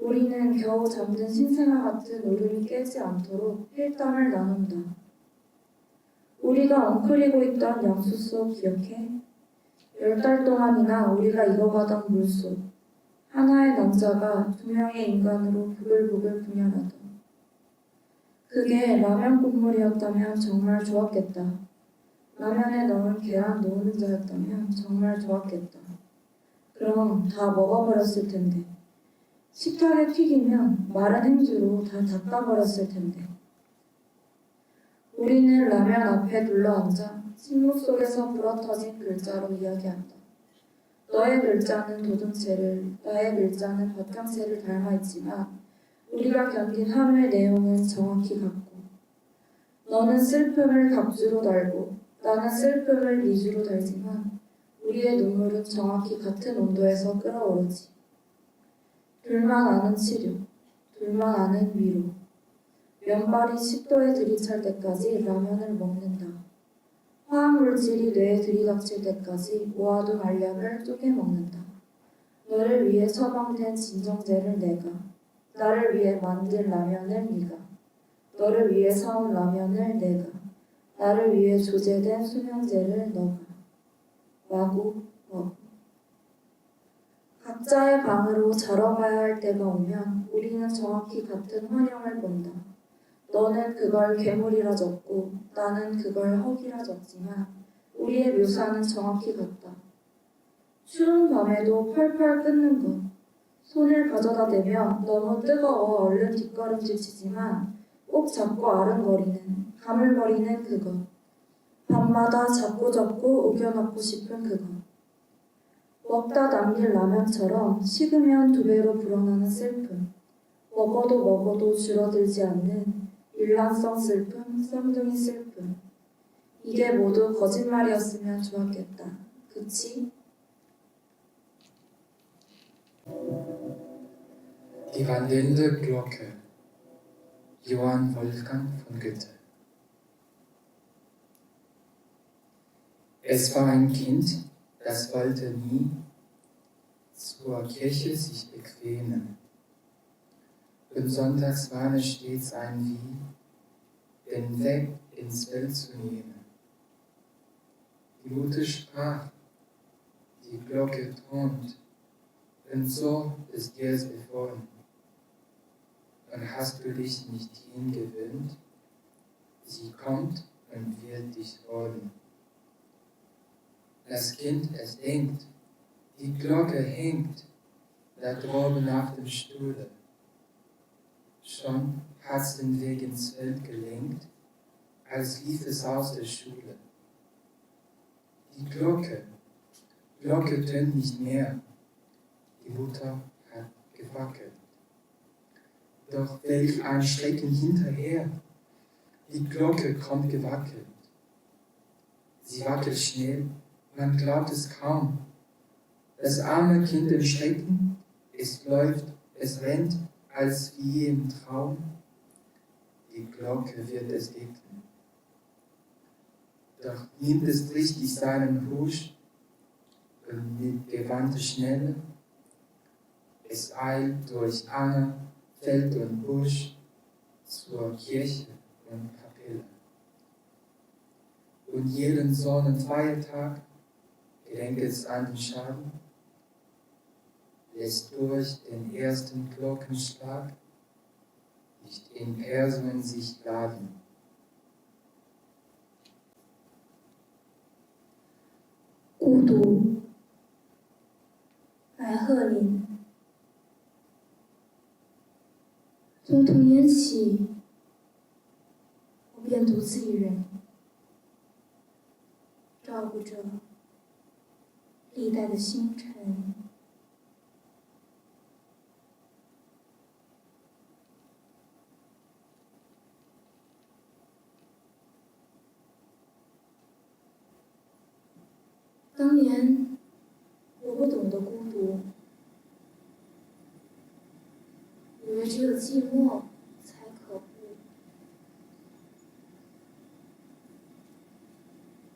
우리는 겨우 잠든 신생아 같은 울음이 깨지 않도록 필담을 나눈다. 우리가 엉클리고 있던 양수 속 기억해? 10달 동안이나 우리가 익어가던 물속. 하나의 남자가 2명의 인간으로 부글부글 분열하던. 그게 라면 국물이었다면 정말 좋았겠다. 라면에 넣은 계란 노른자였다면 정말 좋았겠다. 그럼 다 먹어버렸을 텐데. 식탁에 튀기면 마른 행주로 다 닦아버렸을 텐데. 우리는 라면 앞에 둘러앉아 침묵 속에서 불어터진 글자로 이야기한다. 너의 글자는 도둠체를, 나의 글자는 밭경채를 닮아있지만 우리가 견딘 하루의 내용은 정확히 같고 너는 슬픔을 각주로 달고 나는 슬픔을 미주로 달지만 우리의 눈물은 정확히 같은 온도에서 끓어오르지. 둘만 아는 치료, 둘만 아는 위로. 면발이 10도에 들이찰 때까지 라면을 먹는다. 화학물질이 뇌에 들이닥칠 때까지 모아둔 알약을 쪼개 먹는다. 너를 위해 처방된 진정제를 내가, 나를 위해 만든 라면을 네가, 너를 위해 사온 라면을 내가, 나를 위해 조제된 수면제를 너가. 와구 와구. 각자의 방으로 자러 가야 할 때가 오면 우리는 정확히 같은 환영을 본다. 너는 그걸 괴물이라 적고 나는 그걸 허기라 적지만 우리의 묘사는 정확히 같다. 추운 밤에도 펄펄 끓는 것. 손을 가져다 대면 너무 뜨거워 얼른 뒷걸음질 치지만 꼭 잡고 아른거리는, 가물거리는 그것. 밤마다 잡고 우겨넣고 싶은 그것. 먹다 남길 라면처럼 식으면 2배로 불어나는 슬픔. 먹어도 줄어들지 않는 일란성 슬픔, 쌍둥이 슬픔. 이게 모두 거짓말이었으면 좋았겠다. 그치? Die wandelnde Glocke. Johann Wolfgang von Goethe. Es war ein Kind, das wollte nie zur Kirche sich bequemen. Und sonntags war es stets ein Wie, den Weg ins Feld zu nehmen. Die Mutter sprach, die Glocke tont, und so ist dir's befohlen. Und hast du dich nicht hingewöhnt? Sie kommt und wird dich holen. Das Kind, es denkt, die Glocke hängt da droben auf dem Stuhle. Schon hat's den Weg ins Feld gelenkt, als lief es aus der Schule. Die Glocke tönt nicht mehr, die Mutter hat gewackelt. Doch welch ein Schrecken hinterher, die Glocke kommt gewackelt. Sie wackelt schnell, man glaubt es kaum. Das arme Kind im Schrecken, es läuft, es rennt, als wie im Traum. Die Glocke wird es wecken. Doch nimmt es richtig seinen Husch und mit gewandter Schnelle, es eilt durch Anger, Feld und Busch zur Kirche und Kapelle. Und jeden Sonnenfeiertag gedenkt es an den Schaden, lässt durch den ersten Glockenschlag nicht in Personen sich laden.孤独，白鹤林。从童年起，我便独自一人，照顾着历代的星辰。当年我不懂得孤独，以为只有寂寞才可怖。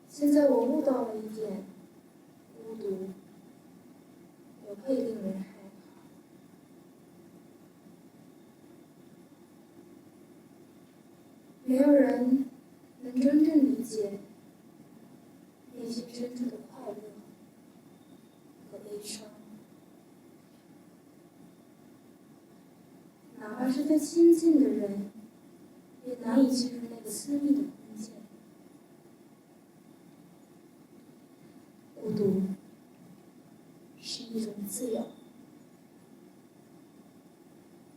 现在我悟到了一点，孤独也会令人害怕。没有人能真正理解内心深处的快乐和悲伤，哪怕是最亲近的人，也难以进入那个私密的空间。孤独是一种自由，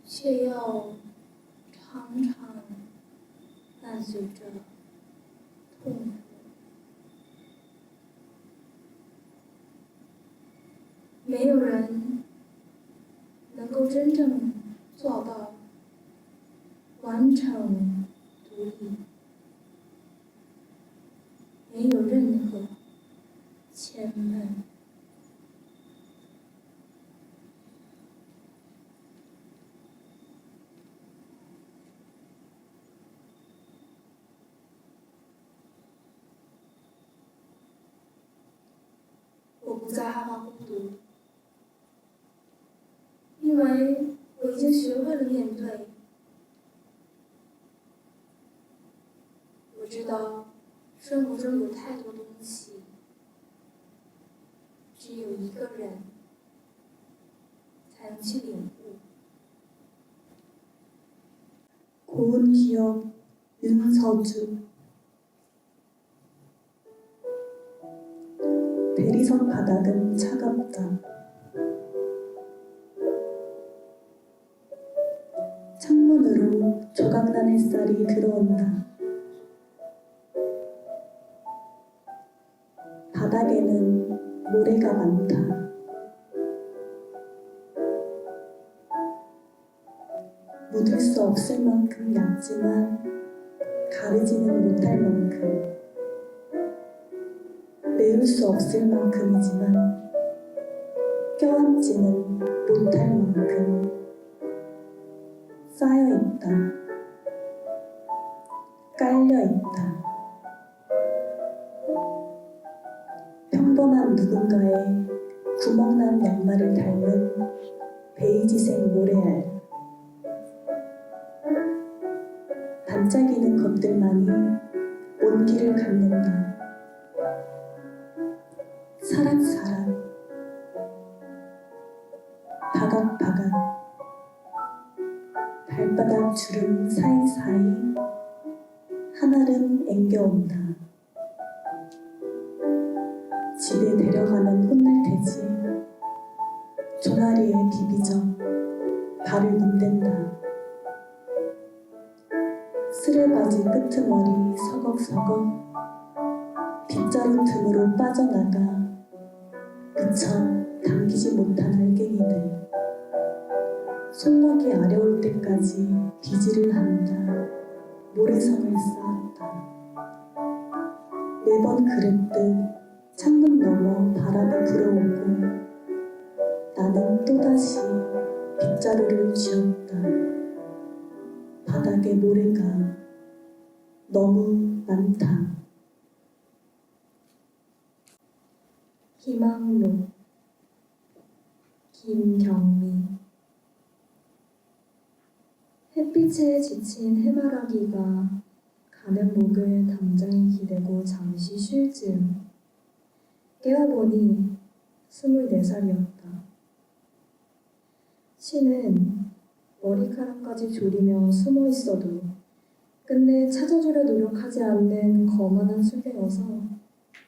却又常常伴随着痛苦。没有人能够真正做到完整独立，没有任何牵绊。我不再害怕孤独，因为我已经学会了面对。我知道生活中有太多东西，只有一个人才能去领悟。 고운 기억 윤서주 대리석 바닥은 차갑다. 창문으로 조각난 햇살이 들어온다. 바닥에는 모래가 많다. 묻을 수 없을 만큼 얇지만 가르지는 못할 만큼, 메울 수 없을 만큼이지만 껴안지는 못할 만큼 쌓여 있다. 깔려 있다. 평범한 누군가의 구멍난 양말을 닮은 베이지색 모래알. 반짝이는 것들만이 온기를 갖는다. 사락사락, 바각바각, 발바닥 주름 사이사이 하늘은 앵겨온다. 집에 데려가면 혼날 테지. 종아리에 비비적 발을 문댄다. 쓰레바지 끄트머리 서걱서걱 빗자루 틈으로 빠져나가 미처 당기지 못한 알갱이들. 손목이 아려올 때까지 비지를 한다. 모래성을 쌓았다. 매번 그랬듯 창문 너머 바람이 불어오고 나는 또다시 빗자루를 쥐었다. 바닥에 모래가 너무 많다. 희망록 김경미. 햇빛에 지친 해바라기가 가는 목을 담장에 기대고 잠시 쉴 즈음 깨어보니 24살이었다. 신은 머리카락까지 조리며 숨어 있어도 끝내 찾아주려 노력하지 않는 거만한 술래여서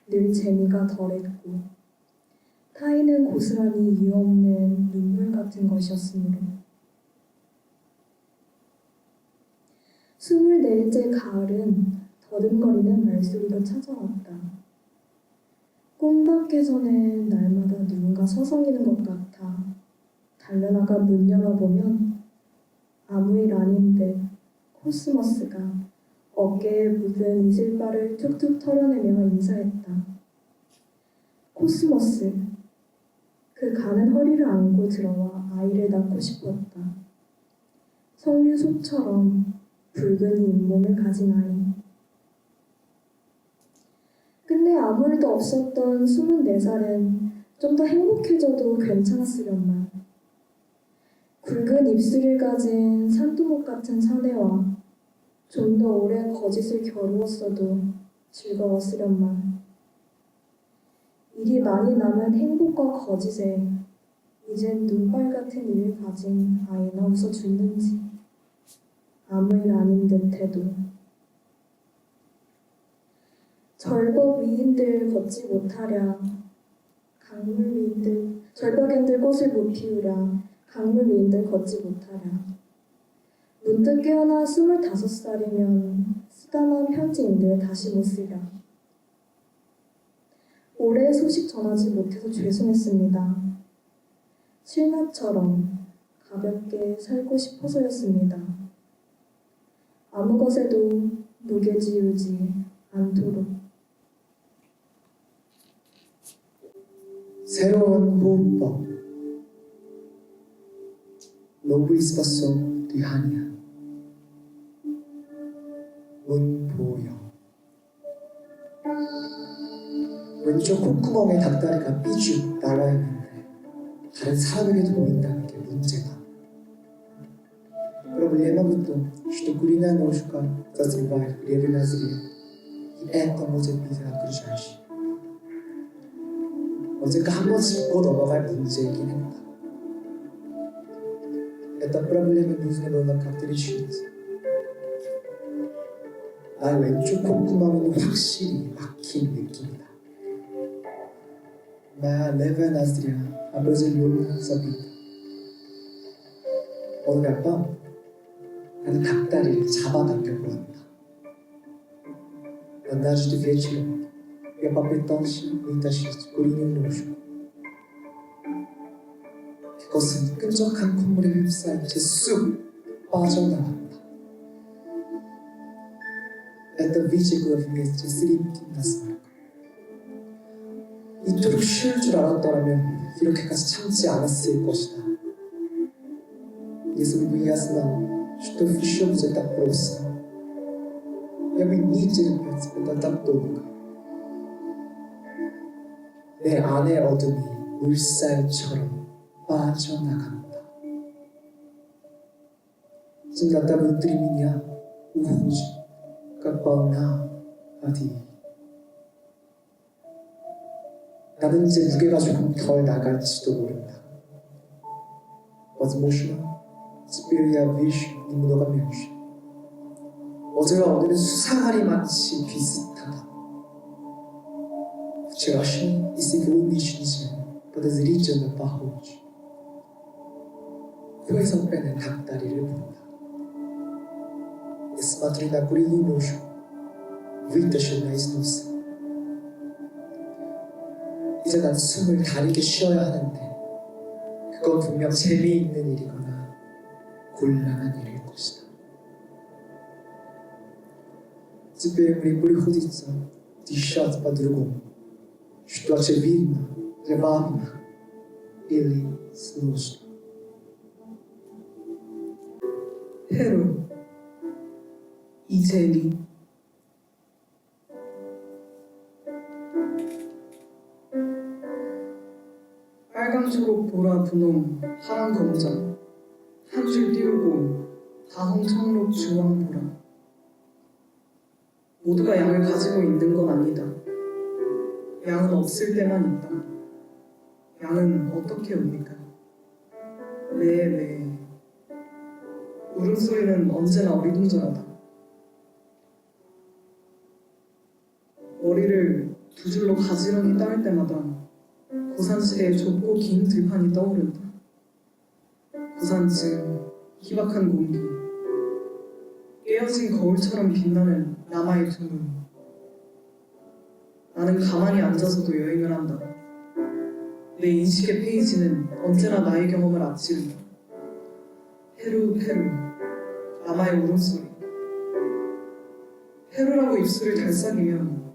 늘 재미가 덜했고 타인은 고스란히 이유 없는 눈물 같은 것이었으므로 24일째 가을은 더듬거리는 말소리로 찾아왔다. 꿈밖에서는 날마다 누군가 서성이는 것 같아 달려나가 문 열어보면 아무 일 아닌 듯 코스모스가 어깨에 묻은 이슬바를 툭툭 털어내며 인사했다. 코스모스. 그 가는 허리를 안고 들어와 아이를 낳고 싶었다. 석류소처럼 붉은 잇몸을 가진 아이. 끝내 아무 일도 없었던 24살은 좀 더 행복해져도 괜찮았으련만. 굵은 입술을 가진 산두목 같은 사내와 좀 더 오랜 거짓을 겨루었어도 즐거웠으련만. 일이 많이 남은 행복과 거짓에 이젠 눈발 같은 일을 가진 아이나 웃어 죽는지 아무 일 아닌 듯해도. 절벽 위인들 걷지 못하랴 강물 위인들 절벽엔들 꽃을 못 피우랴 강물 위인들 걷지 못하랴. 문득 깨어나 25살이면 쓰다만 편지인들 다시 못 쓰랴. 올해 소식 전하지 못해서 죄송했습니다. 실나처럼 가볍게 살고 싶어서였습니다. 아무 것에도 무게 지우지 않도록. 새로운 호흡법. 노브 이스파소 리하니아. 문보영. 왼쪽 콧구멍에 닭다리가 삐죽 날아있는데 다른 사람에게도 보인다는 게 문제다. Проблема-то, что куриная ножка зазревает в гребе назрев, и это может быть окружающий. 언젠가 한 번 짚고 넘어갈 문제이긴 했다. Эта проблема нужно было как-то решить. 나의 왼쪽 콧구멍은 확실히 막힌 느낌이다. Моя левая ноздря определенно забита. 오늘 밤 나는 닭다리를 잡아당겨 보았다. Однажды вечером я попытался вытащить куриную ножку. 그것은 끈적한 콧물에 휩싸인 채 쑥 빠져나왔다. Это вытекло вместе с липким насморком. 이토록 쉬울 줄 알았더라면 이렇게까지 참지 않았을 것이다. Если бы я знал, что все будет так просто, я бы не терпел это так долго. 내 안의 어둠이 물살처럼 빠져나간다. Cinta berteriminnya uhuj kepalna hati. 나는 이제 무게가 조금 덜 나갈지도 모른다. Возможно, теперь я вижу немного меньше. 어제와 오늘은 수상하리 마치 비슷하다. Вчерашний и сегодняшний подозрительно похож. 코에서 빼는 닭다리를 본다. Я смотрю на куриную ножку, вытащенную из носа. 이제 난 숨을 다르게 쉬어야 하는데 그건 분명 재미있는 일이거나 곤란한 일일 것이다. Теперь мне приходится дышать по-другому, что очевидно, забавно или сложно. 페루 이재리 빨강 초록 보라 분홍 파란 검정 한 줄 띄우고 다홍 청록 주황 보라 모두가 양을 가지고 있는 건 아니다. 양은 없을 때만 있다. 양은 어떻게 옵니까? 네. 울음소리는 언제나 어리둥절하다. 머리를 두 줄로 가지런히 따을 때마다 고산시대의 좁고 긴 들판이 떠오른다. 고산층, 희박한 공기, 깨어진 거울처럼 빛나는 남아의 두 눈. 나는 가만히 앉아서도 여행을 한다. 내 인식의 페이지는 언제나 나의 경험을 앞지른다. 페루, 남아의 울음소리. 페루라고 입술을 달싹이면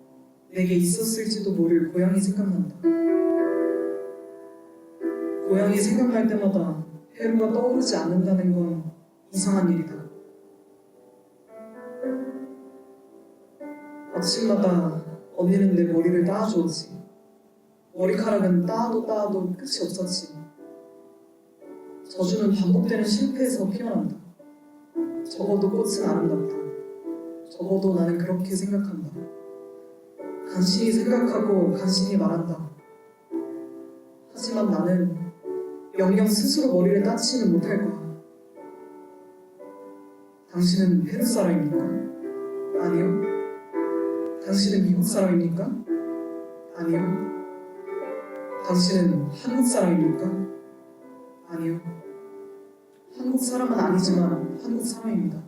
내게 있었을지도 모를 고향이 생각난다. 고향이 생각날 때마다 페루가 떠오르지 않는다는 건 이상한 일이다. 아침마다 언니는 내 머리를 따아주었지. 머리카락은 따아도 끝이 없었지. 저주는 반복되는 실패에서 피어난다. 적어도 꽃은 아름답다. 적어도 나는 그렇게 생각한다. 간신히 생각하고 간신히 말한다. 하지만 나는 영영 스스로 머리를 따지지는 못할 거야. 당신은 페루 사람입니까? 아니요. 당신은 미국 사람입니까? 아니요. 당신은 한국 사람입니까? 아니요. 한국 사람은 아니지만 한국 사람입니다.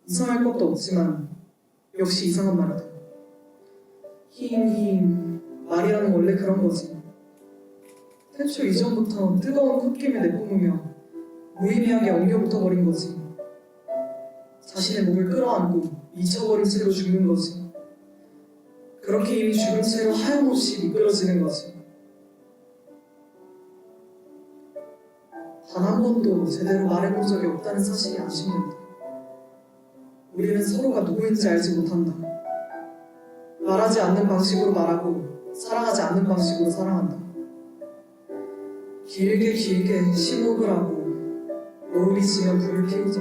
이상할 것도 없지만 역시 이상한 말이다. 말이라는 원래 그런 거지. 태초 이전부터 뜨거운 콧김에 내뿜으며 무의미하게 엉겨붙어 버린 거지. 자신의 몸을 끌어안고 미쳐버린 채로 죽는 거지. 그렇게 이미 죽은 채로 하염없이 미끄러지는 거지. 단 한 번도 제대로 말해본 적이 없다는 사실이 안심된다. 우리는 서로가 누구인지 알지 못한다. 말하지 않는 방식으로 말하고 사랑하지 않는 방식으로 사랑한다. 길게 심호흡을 하고 노을이 지면 불을 피우자.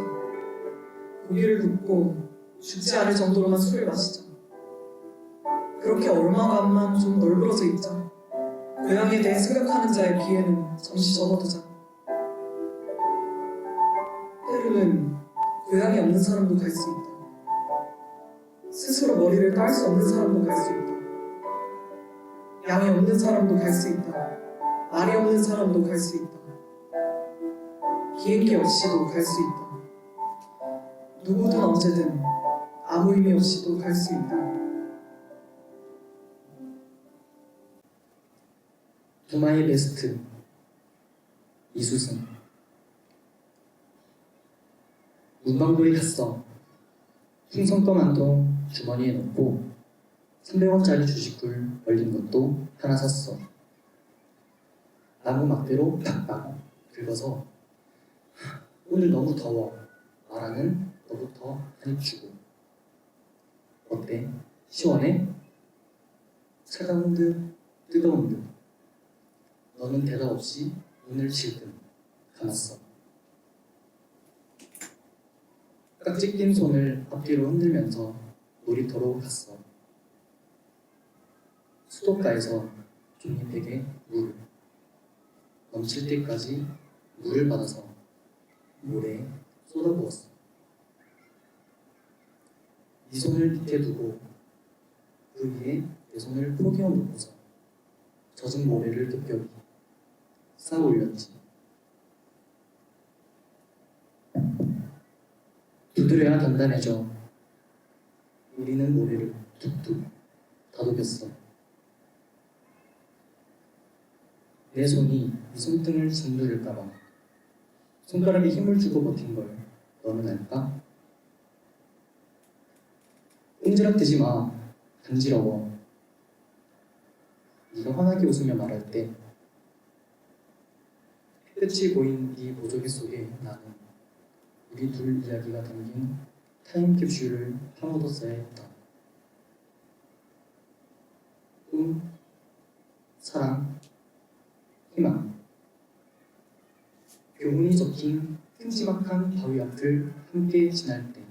고기를 굽고 죽지 않을 정도로만 술을 마시자. 그렇게 얼마간만 좀 널브러져 있자. 고향에 대해 생각하는 자의 비애는 잠시 접어두자. 페루는 고향이 없는 사람도 갈 수 있다. 스스로 머리를 딸 수 없는 사람도 갈 수 있다. 양이 없는 사람도 갈 수 있다. 말이 없는 사람도 갈 수 있다. 비행기 없이도 갈 수 있다. 누구든 언제든 아무 의미 없이도 갈 수 있다. 두마의 베스트 이수승. 문방구에 갔어. 풍선껌1통 주머니에 넣고 300원짜리 주식불 얼린 것도 하나 샀어. 나무 막대로 팍팍 긁어서 오늘 너무 더워 말하는 너부터 한 입 주고. 어때? 시원해? 차가운 듯 뜨거운 듯. 너는 대답 없이 눈을 질끈 감았어. 깍지 낀 손을 앞뒤로 흔들면서 놀이터로 갔어. 수도가에서 종이팩에 물 넘칠 때까지 물을 받아서 모래에 쏟아부었어. 네 손을 밑에 두고 그 위에 내 손을 포개어 놓고서 젖은 모래를 급격히 쌓아 올렸지. 두드려야 단단해져. 우리는 모래를 툭툭 다독였어. 내 손이 네 손등을 짓누를까봐 손가락에 힘을 주고 버틴 걸 너는 알까? 꼼지락대지 마. 간지러워. 네가 환하게 웃으며 말할 때 끝이 보인 네 보조개 속에 나는 우리 둘 이야기가 담긴 타임캡슐을 파묻었어야 했다. 꿈, 사랑, 희망. 교훈이 적힌 큼지막한 바위 앞을 함께 지날 때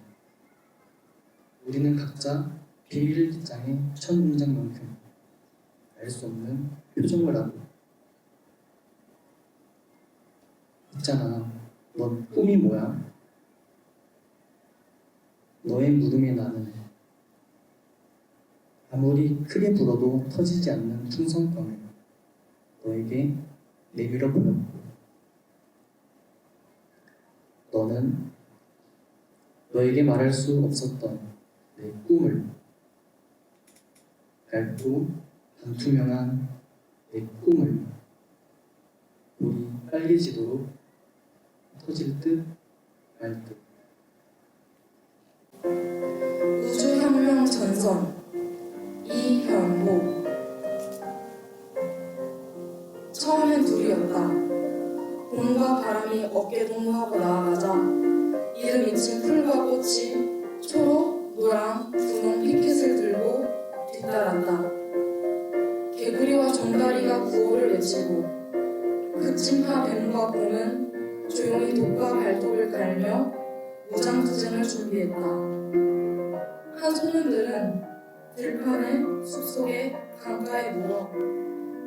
우리는 각자 비밀 깃장의 첫 문장만큼 알 수 없는 표정을 하고 있잖아. 넌 꿈이 뭐야? 너의 무덤에 나는 아무리 크게 불어도 터지지 않는 풍선껌을 너에게 내밀어 보였고 너는 너에게 말할 수 없었던 내 꿈을 얇고 반투명한 내 꿈을 우리 빨개지도록 터질 듯 말 듯. 우주혁명 전선 이현호. 처음엔 둘이었다. 봄과 바람이 어깨 동무하고 나아가자 이름 잊힌 풀과 꽃이 초록, 노랑, 분홍 피켓을 들고 뒤따랐다. 개구리와 종다리가 구호를 외치고 극진파 뱀과 곰은 조용히 독과 발톱을 갈며 무장투쟁을 준비했다. 한 소년들은 들판의 숲속에 강가에 누워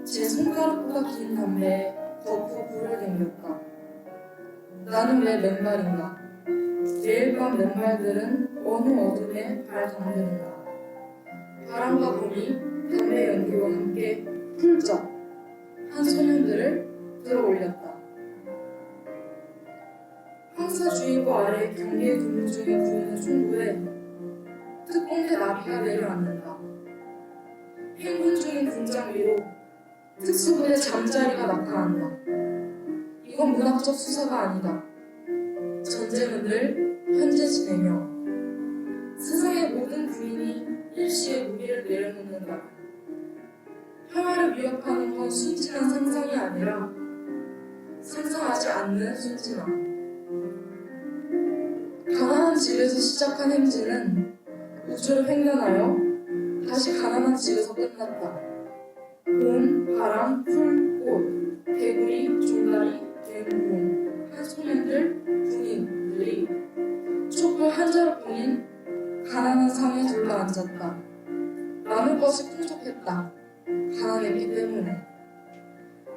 제 손가락보다 긴 담배에 덮고 불을 댕겼다. 나는 왜 맨발인가? 매일 밤 맨발들은 어느 어둠에 발 담그는가? 바람과 봄이 담배 연기와 함께 훌쩍 한 소년들을 들어올렸다. 황사주의보 아래 경계 근무 중에 구르는 총구에 특공대 나비가 내려앉는다. 행군 중인 군장 위로 특수부대 잠자리가 낙하한다. 이건 문학적 수사가 아니다. 전쟁은 늘 현재 진행형. 세상의 모든 군인이 일시에 무기를 내려놓는다. 평화를 위협하는 건 순진한 상상이 아니라 상상하지 않는 순진함. 가난한 집에서 시작한 행진은 우주를 횡단하여 다시 가난한 집에서 끝났다. 봄, 바람, 풀, 꽃, 개구리, 종다리, 뱀, 한 소년들, 군인들이 촛불 한 자루뿐인 가난한 상에 둘러앉았다. 나눌 것이 풍족했다. 가난했기 때문에.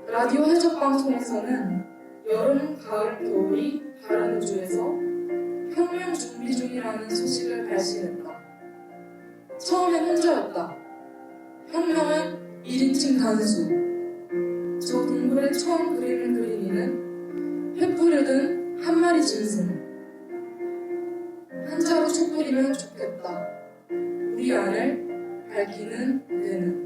라디오 해적 방송에서는 여름, 가을, 겨울이 다른 우주에서 혁명 준비 중이라는 소식을 발신했다. 처음엔 혼자였다. 혁명은 1인칭 단수. 저 동굴에 처음 그림을 그린 이는 횃불을 든 한 마리 짐승. 한자로 촛불이면 좋겠다. 우리 안을 밝히는 데는.